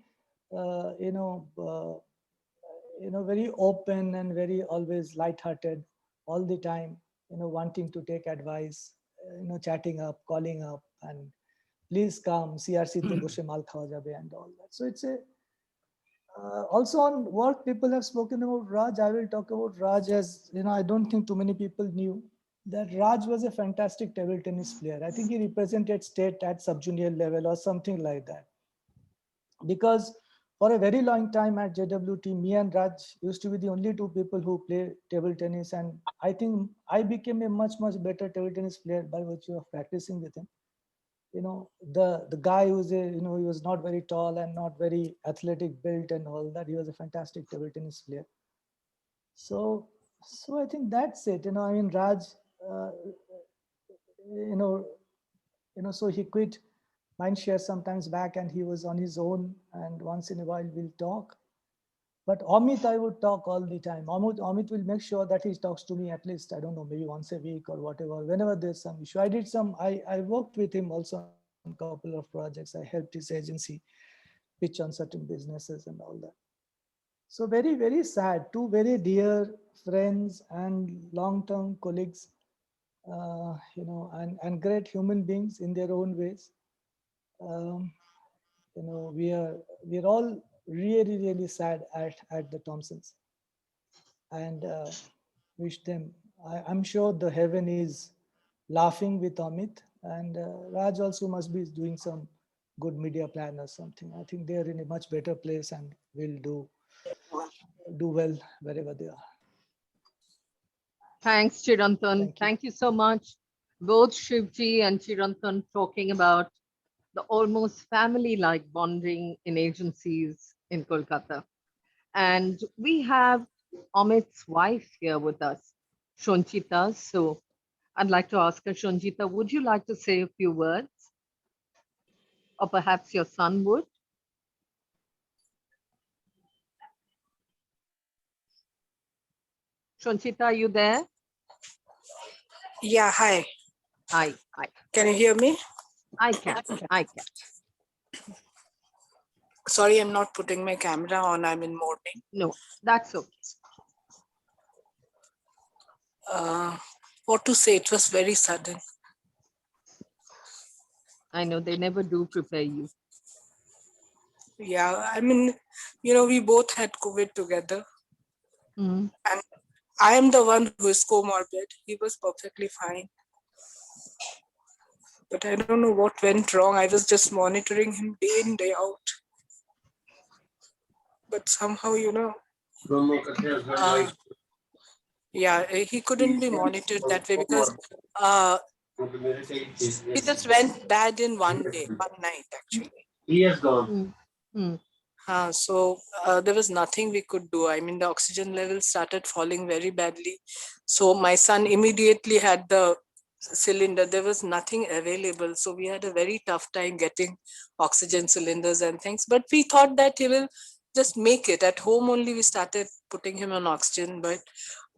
very open and very always lighthearted all the time, wanting to take advice, chatting up, calling up, and please come, CRC to boshe mal khawa jabe and all that. So it's a, also on what people have spoken about Raj, I will talk about Raj as, I don't think too many people knew that Raj was a fantastic table tennis player. I think he represented state at sub-junior level or something like that. Because for a very long time at JWT, me and Raj used to be the only two people who play table tennis. And I think I became a much, much better table tennis player by virtue of practicing with him. The guy who's he was not very tall and not very athletic built and all that. He was a fantastic table tennis player. So I think that's it. I mean, Raj, so he quit Mindshare sometimes back and he was on his own, and once in a while we'll talk. But Amit, I would talk all the time. Amit will make sure that he talks to me at least, I don't know, maybe once a week or whatever, whenever there's some issue. I worked with him also on a couple of projects. I helped his agency pitch on certain businesses and all that. So very, very sad. Two very dear friends and long-term colleagues, and great human beings in their own ways. We're all really, really sad at the Thompsons, and wish them. I'm sure the heaven is laughing with Amit, and Raj also must be doing some good media plan or something. I think they're in a much better place and will do well wherever they are. Thanks, Chirantan. Thank you so much. Both Shivji and Chirantan talking about the almost family-like bonding in agencies in Kolkata. And we have Amit's wife here with us, Shonchita. So I'd like to ask her, Shonchita, would you like to say a few words? Or perhaps your son would? Shonchita, are you there? Yeah, hi. Hi. Can you hear me? I can. Sorry, I'm not putting my camera on. I'm in morning. No, that's okay. What to say? It was very sudden. I know they never do prepare you. Yeah, I mean, we both had COVID together. Mm. And I am the one who is comorbid. He was perfectly fine. But I don't know what went wrong. I was just monitoring him day in, day out. But somehow, yeah, he couldn't be monitored that way because he just went bad in one night, actually. He has gone. So there was nothing we could do. I mean, the oxygen levels started falling very badly. So my son immediately had the cylinder. There was nothing available. So we had a very tough time getting oxygen cylinders and things. But we thought that he will just make it. At home only we started putting him on oxygen. But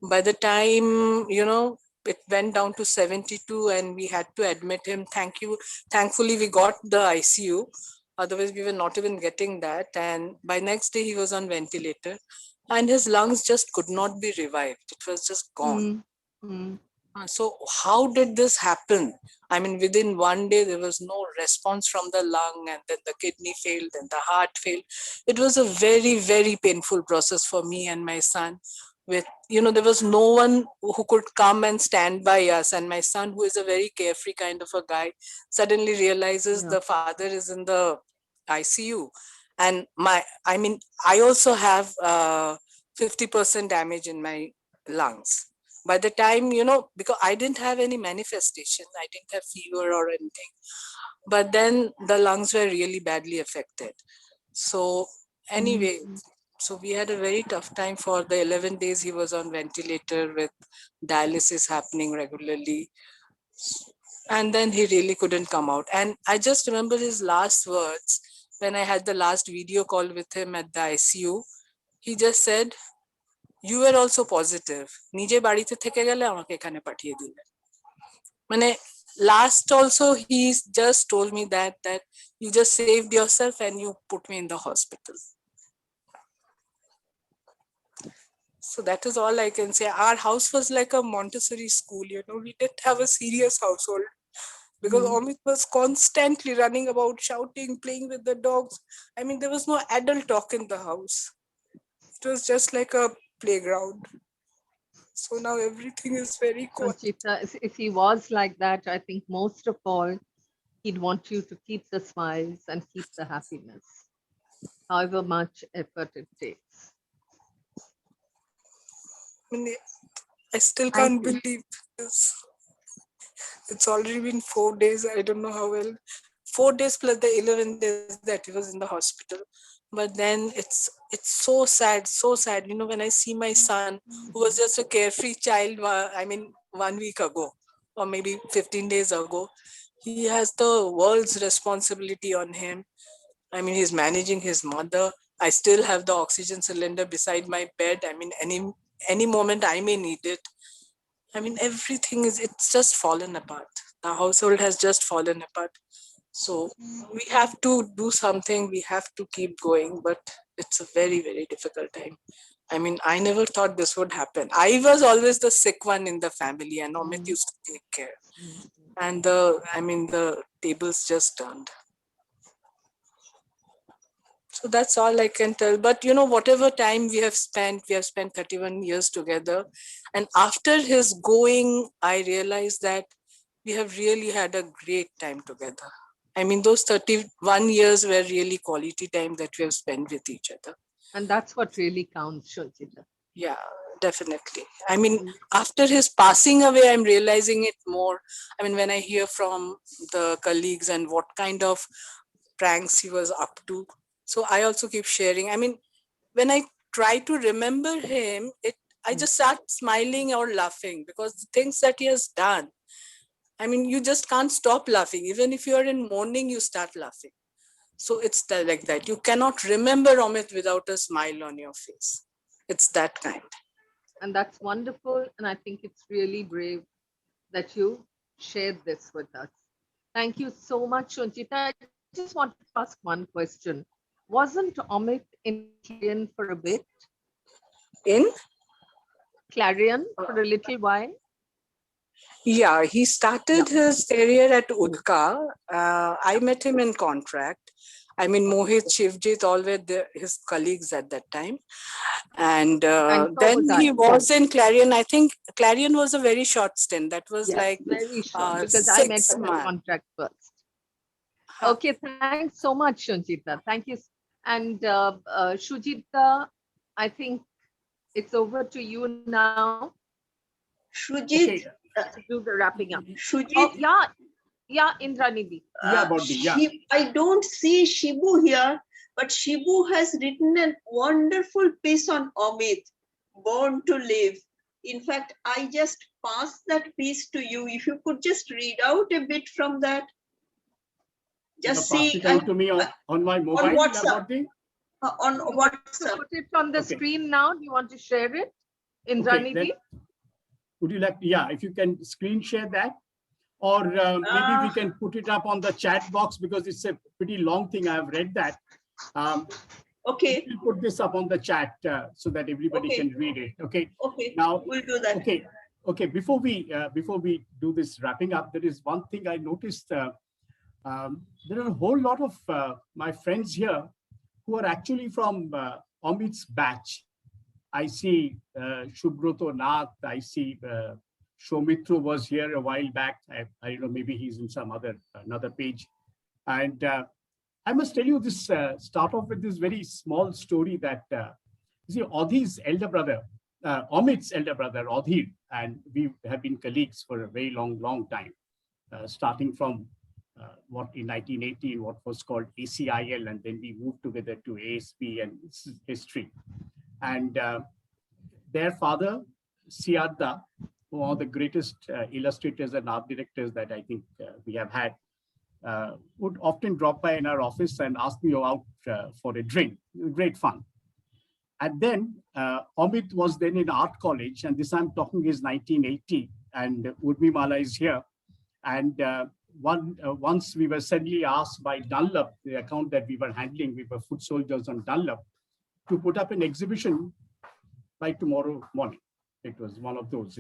by the time, it went down to 72 and we had to admit him. Thankfully, we got the ICU. Otherwise, we were not even getting that. And by next day, he was on ventilator and his lungs just could not be revived. It was just gone. So how did this happen? I mean, within one day, there was no response from the lung, and then the kidney failed and the heart failed. It was a very, very painful process for me and my son. There was no one who could come and stand by us. And my son, who is a very carefree kind of a guy, suddenly realizes the father is in the ICU. And I also have 50% damage in my lungs. By the time, because I didn't have any manifestation, I didn't have fever or anything. But then the lungs were really badly affected. So anyway, So we had a very tough time for the 11 days he was on ventilator with dialysis happening regularly. And then he really couldn't come out. And I just remember his last words when I had the last video call with him at the ICU. He just said, "You were also positive. Nije বাড়িতে থেকে গেলে আমাকে এখানে পাঠিয়ে দিলে." মানে last also he just told me that you just saved yourself and you put me in the hospital. So that is all I can say. Our house was like a Montessori school, you know, we didn't have a serious household because Amit was constantly running about, shouting, playing with the dogs. I mean, there was no adult talk in the house. It was just like a playground. So now everything is very quiet. Sanchita, if he was like that, I think most of all, he'd want you to keep the smiles and keep the happiness, however much effort it takes. I mean, I still can't believe this. It's already been 4 days. I don't know how well. 4 days plus the 11 days that he was in the hospital. But then it's so sad, so sad. You know, when I see my son, who was just a carefree child, I mean, 1 week ago, or maybe 15 days ago, he has the world's responsibility on him. I mean, he's managing his mother. I still have the oxygen cylinder beside my bed. I mean, any moment I may need it. I mean, everything it's just fallen apart. The household has just fallen apart. So we have to do something. We have to keep going, but it's a very, very difficult time. I mean, I never thought this would happen. I was always the sick one in the family, and Amit used to take care. And the tables just turned. So that's all I can tell. But you know, whatever time we have spent 31 years together. And after his going, I realized that we have really had a great time together. I mean, those 31 years were really quality time that we have spent with each other. And that's what really counts, Sanchita. Yeah, definitely. I mean, after his passing away, I'm realizing it more. I mean, when I hear from the colleagues and what kind of pranks he was up to. So I also keep sharing. I mean, when I try to remember him, I just start smiling or laughing because the things that he has done, I mean, you just can't stop laughing. Even if you are in mourning, you start laughing. So it's like that. You cannot remember Amit without a smile on your face. It's that kind. And that's wonderful. And I think it's really brave that you shared this with us. Thank you so much, Sanchita. I just want to ask one question. Wasn't Amit in Clarion for a bit? In? Clarion for a little while? Yeah, he started his career at Udka. I met him in contract. I mean, Mohit, Shivjit, all were his colleagues at that time. And then he was in Clarion. I think Clarion was a very short stint. That was like very short, because I met him in contract first. Okay, thanks so much, Sanchita. Thank you. And Shujita, I think it's over to you now. Shujit, to do the wrapping up. Shujit, yeah, Indranidhi. I don't see Shibu here, but Shibu has written a wonderful piece on Amit, Born to Live. In fact, I just passed that piece to you. If you could just read out a bit from that. Just see. Pass it out to me on my mobile. On WhatsApp. On WhatsApp. Put it on the screen now. Do you want to share it, Indranidhi? Would you like? Yeah, if you can screen share that, or maybe we can put it up on the chat box because it's a pretty long thing. I have read that. Okay. We'll put this up on the chat so that everybody can read it. Okay. Okay. Now we'll do that. Okay. Okay. Before we do this wrapping up, there is one thing I noticed. There are a whole lot of my friends here who are actually from Amit's batch. I see Shubroto Nath. I see Shomitra was here a while back. I don't know, maybe he's in some another page. And I must tell you this, start off with this very small story that, you see, Audhi's elder brother, Amit's elder brother, Audhi, and we have been colleagues for a very long time, starting from what in 1918, what was called ACIL, and then we moved together to ASP and history. And their father, Siddha, one of the greatest illustrators and art directors that I think we have had, would often drop by in our office and ask me out for a drink. Great fun. And then Amit was then in art college, and this I'm talking is 1980, and Urmimala is here. And once we were suddenly asked by Dunlop, the account that we were handling, we were foot soldiers on Dunlop, to put up an exhibition by tomorrow morning. It was one of those,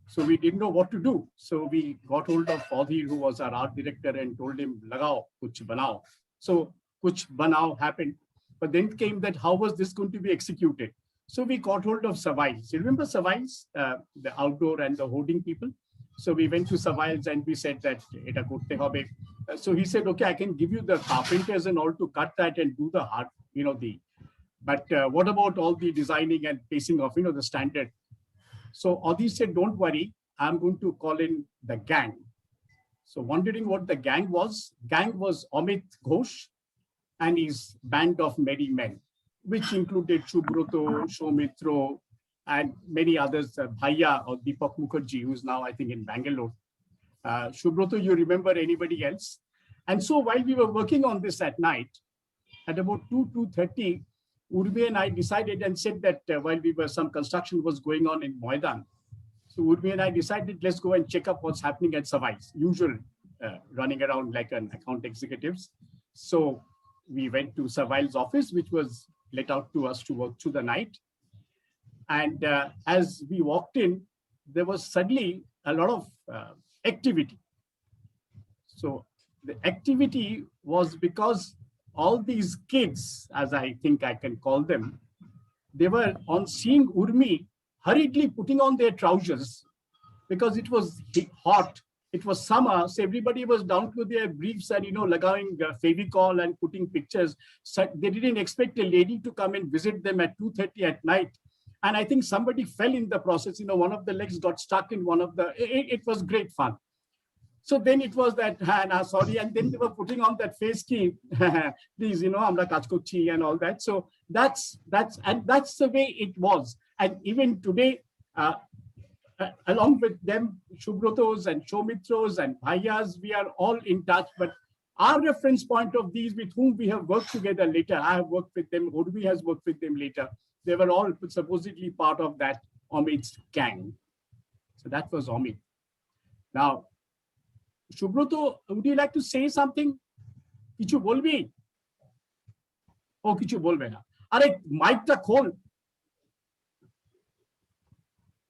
So we didn't know what to do. So we got hold of Fauzi, who was our art director, and told him, "Lagao, kuch banao." So kuch banao happened. But then came that, how was this going to be executed? So we got hold of Savai's. You remember Savai's, the outdoor and the hoarding people? So we went to Savai's and we said that, "Eta korte hobe." So he said, "Okay, I can give you the carpenters and all to cut that and do the hard, but what about all the designing and pacing of, the standard?" So Audi said, "Don't worry, I'm going to call in the gang." So wondering what the gang was Amit Ghosh and his band of merry men, which included Subroto, Shoumitro, and many others, Bhaiya or Deepak Mukherjee, who's now, I think, in Bangalore. Subroto, you remember anybody else? And so while we were working on this at night, at about 2:30, Urmi and I decided and said that while some construction was going on in Moidan, so Urmi and I decided, let's go and check up what's happening at Savai's, usual running around like an account executives. So we went to Savai's office, which was let out to us to work through the night. And as we walked in, there was suddenly a lot of activity. So the activity was because all these kids, as I think I can call them, they were on seeing Urmi hurriedly putting on their trousers because it was hot. It was summer, so everybody was down to their briefs and, lagawing Fevicol and putting pictures. So they didn't expect a lady to come and visit them at 2:30 at night. And I think somebody fell in the process. One of the legs got stuck in one of the, it was great fun. So then it was that, sorry, and then they were putting on that face key, please, amra kaj korchi and all that. So that's the way it was. And even today, along with them, Shubrotos and Shoumitros and Bhaiyas, we are all in touch. But our reference point of these with whom we have worked together later, I have worked with them, Urmi has worked with them later. They were all supposedly part of that Amit's gang. So that was Amit. Now, Shubroto, would you like to say something? Kichu bolbi? Oh, kichu bolbe na. Are mic ta khol.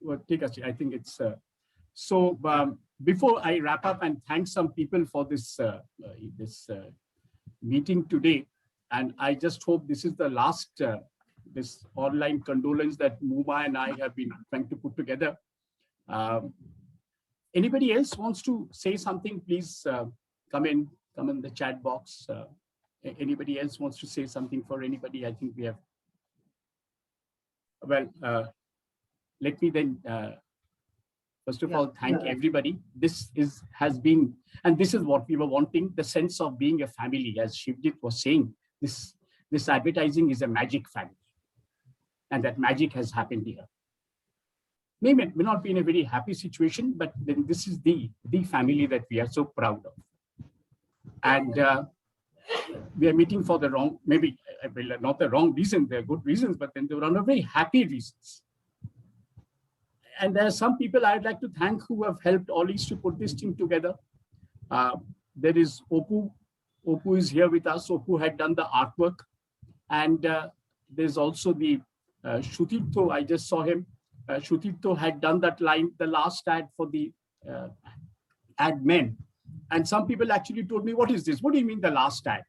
Well, I think it's so. Before I wrap up and thank some people for this meeting today, and I just hope this is the last this online condolence that Muma and I have been trying to put together. Anybody else wants to say something? Please come in the chat box. Anybody else wants to say something for anybody? I think we have. Well, let me then, first of all, thank everybody. This has been, and this is what we were wanting, the sense of being a family. As Shivjit was saying, this advertising is a magic family. And that magic has happened here. May not be in a very happy situation, but then this is the family that we are so proud of. And we are meeting for the wrong, maybe not the wrong reason, there are good reasons, but then they were on a very happy reasons. And there are some people I'd like to thank who have helped Ollies to put this thing together. There is Opu. Opu is here with us. Opu had done the artwork. And there's also the Shutito, I just saw him. Shutito had done that line, the last ad for the Admen. And some people actually told me, what is this? What do you mean the last ad?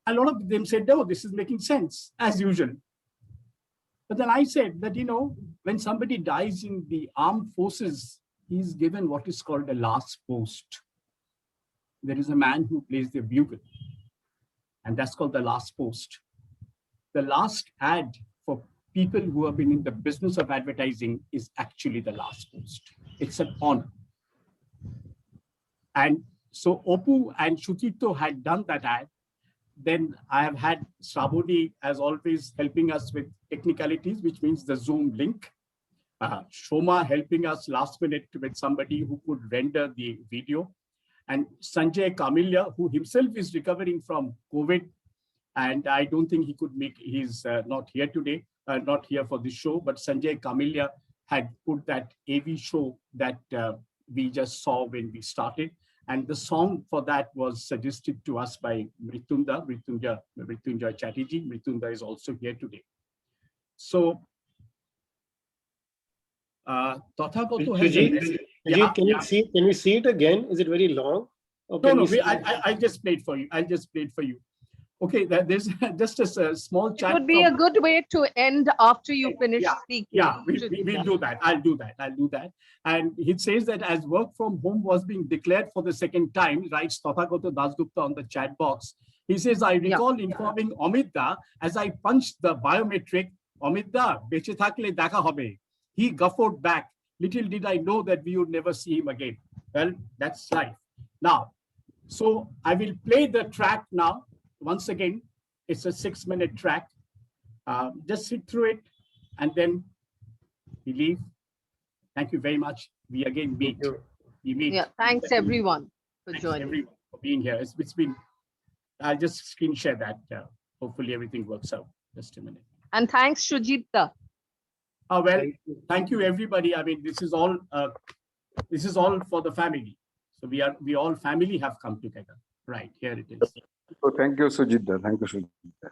A lot of them said, no, this is making sense, as usual. But then I said that, when somebody dies in the armed forces, he's given what is called a last post. There is a man who plays the bugle, and that's called the last post. The last ad for people who have been in the business of advertising is actually the last post. It's an honor. And So Opu and Shutito had done that ad. Then I have had Sravoni, as always, helping us with technicalities, which means the Zoom link. Shoma helping us last minute with somebody who could render the video. And Sanjay Kamilya, who himself is recovering from COVID. And I don't think he could make, he's not here today, not here for this show, but Sanjay Kamilya had put that AV show that we just saw when we started. And the song for that was suggested to us by Mrityunjay Chatterjee. Mrityunjay is also here today. So, Tathagoto has Sujit, can we see it again? Is it very long? No, I just played for you. I'll just play it for you. Okay, there's just a small chat. It would be a good way to end after you finish speaking. Yeah, we'll do that. I'll do that. And he says that as work from home was being declared for the second time, writes Tathagoto Dasgupta on the chat box. He says, I recall informing Omidda as I punched the biometric, Omidda, beche thakle dekha hobe. He guffawed back. Little did I know that we would never see him again. Well, that's life. Now, so I will play the track now. Once again, it's a 6-minute track. Just sit through it and then we leave. Thank you very much. We again meet. We meet. Yeah, thanks everyone for joining. Everyone for being here. It's been, I'll just screen share that. Hopefully everything works out. Just a minute. And thanks, Shujita. Well, thank you everybody. I mean, this is all for the family. So we all family have come together. Right, here it is. So thank you, Sujita. Thank you, Sujita.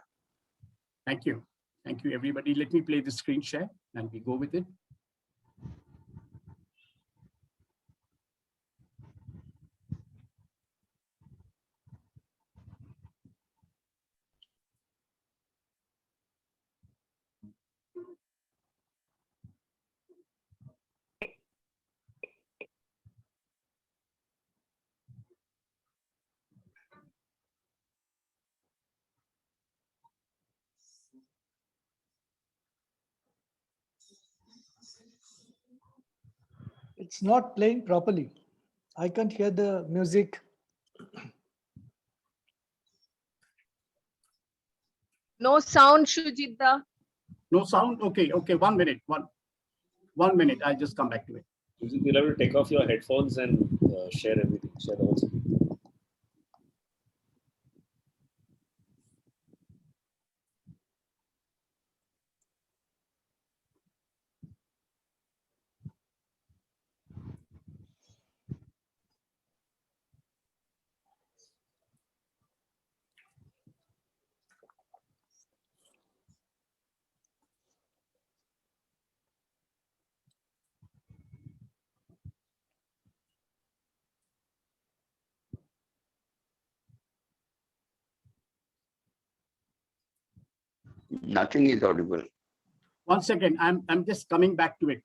Thank you. Thank you, everybody. Let me play the screen share and we go with it. It's not playing properly. I can't hear the music. No sound, Shujita. No sound? Okay, 1 minute. One minute. I'll just come back to it. You'll have to take off your headphones and share everything. Share the whole screen. Nothing is audible. 1 second. I'm just coming back to it.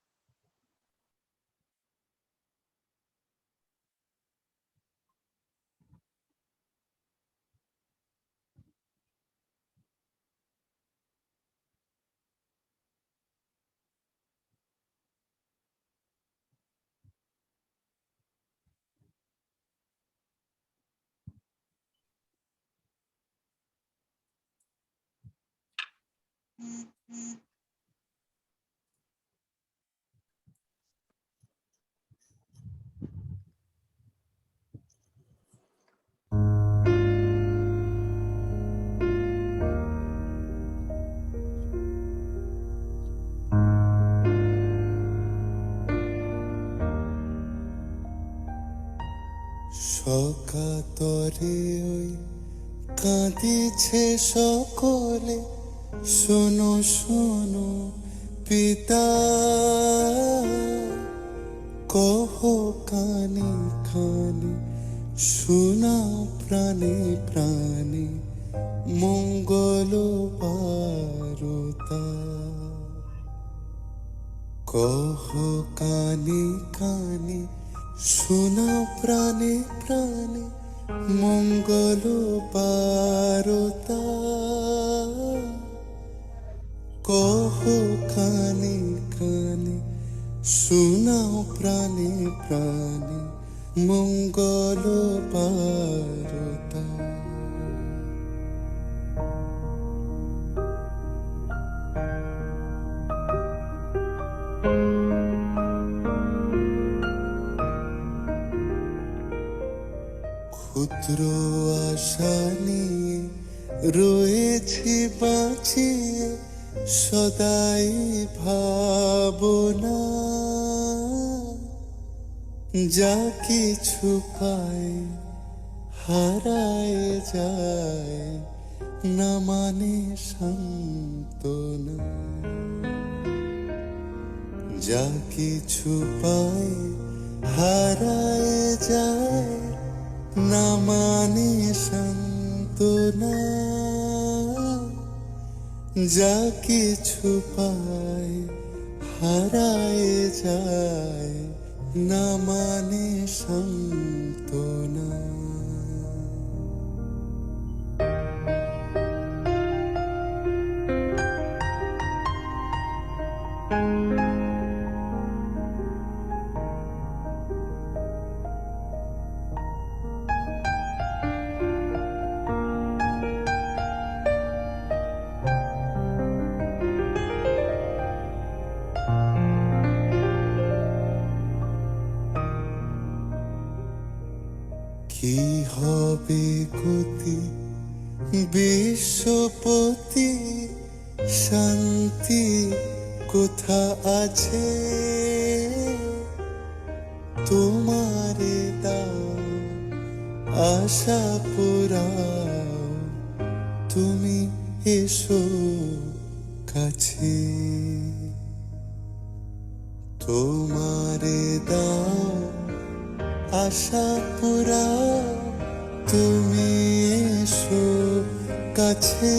SOKATORE ওই কাঁদিছে সকলে শোনো শোনো পিতা কহ কানে কানে শোনাও প্রাণে প্রাণে মঙ্গল বারতা কহ কানে কানে শোনাও প্রাণে প্রাণে মঙ্গল বারতা কহ কানে কানে শোনাও প্রাণে প্রাণে মঙ্গল পারতা ক্ষুদ্র আশা নিয়ে রয়েছি বাঁচিয়ে সদাই ভাবনা যা কিছু পায় হারায় যায় না মানে সান্ত্বনা যা কিছু পায় হারায় যায় না মানে সান্ত্বনা যা কিছু পায় হারায় যায় না মানে সান্ত্বনা কি হবে গতি বিশ্বপতি শান্তি কোথা আছে তোমারে দাও আশা পুরাও তুমি এসো কাছে তোমারে দাও আশা পুরাও তুমি এসো কাছে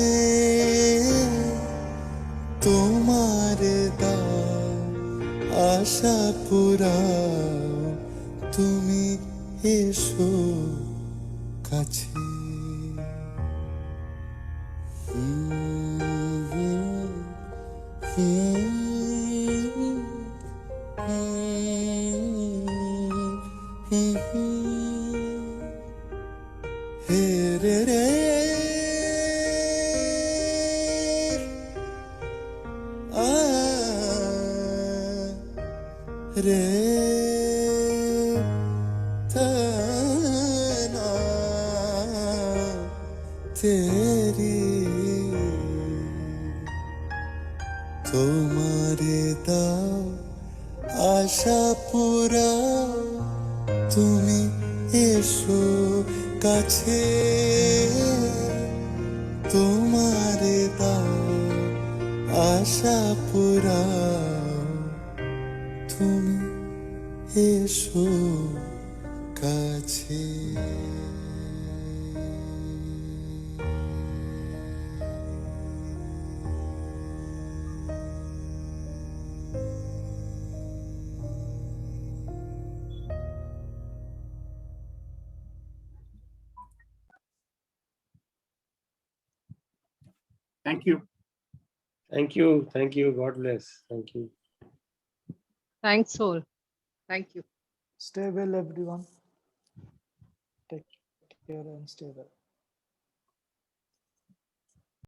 তোমারে দাও আশা পুরাও তুমি এসো কাছে হে রে রে আ রে तना तेरी তোমারে দাও আশা পুরাও তুমি এসো কাছে তোমারে দাও আশা পুরাও তুমি এসো কাছে Thank you. Thank you. Thank you. God bless. Thank you. Thanks, Soul. Thank you. Stay well, everyone. Take care and stay well.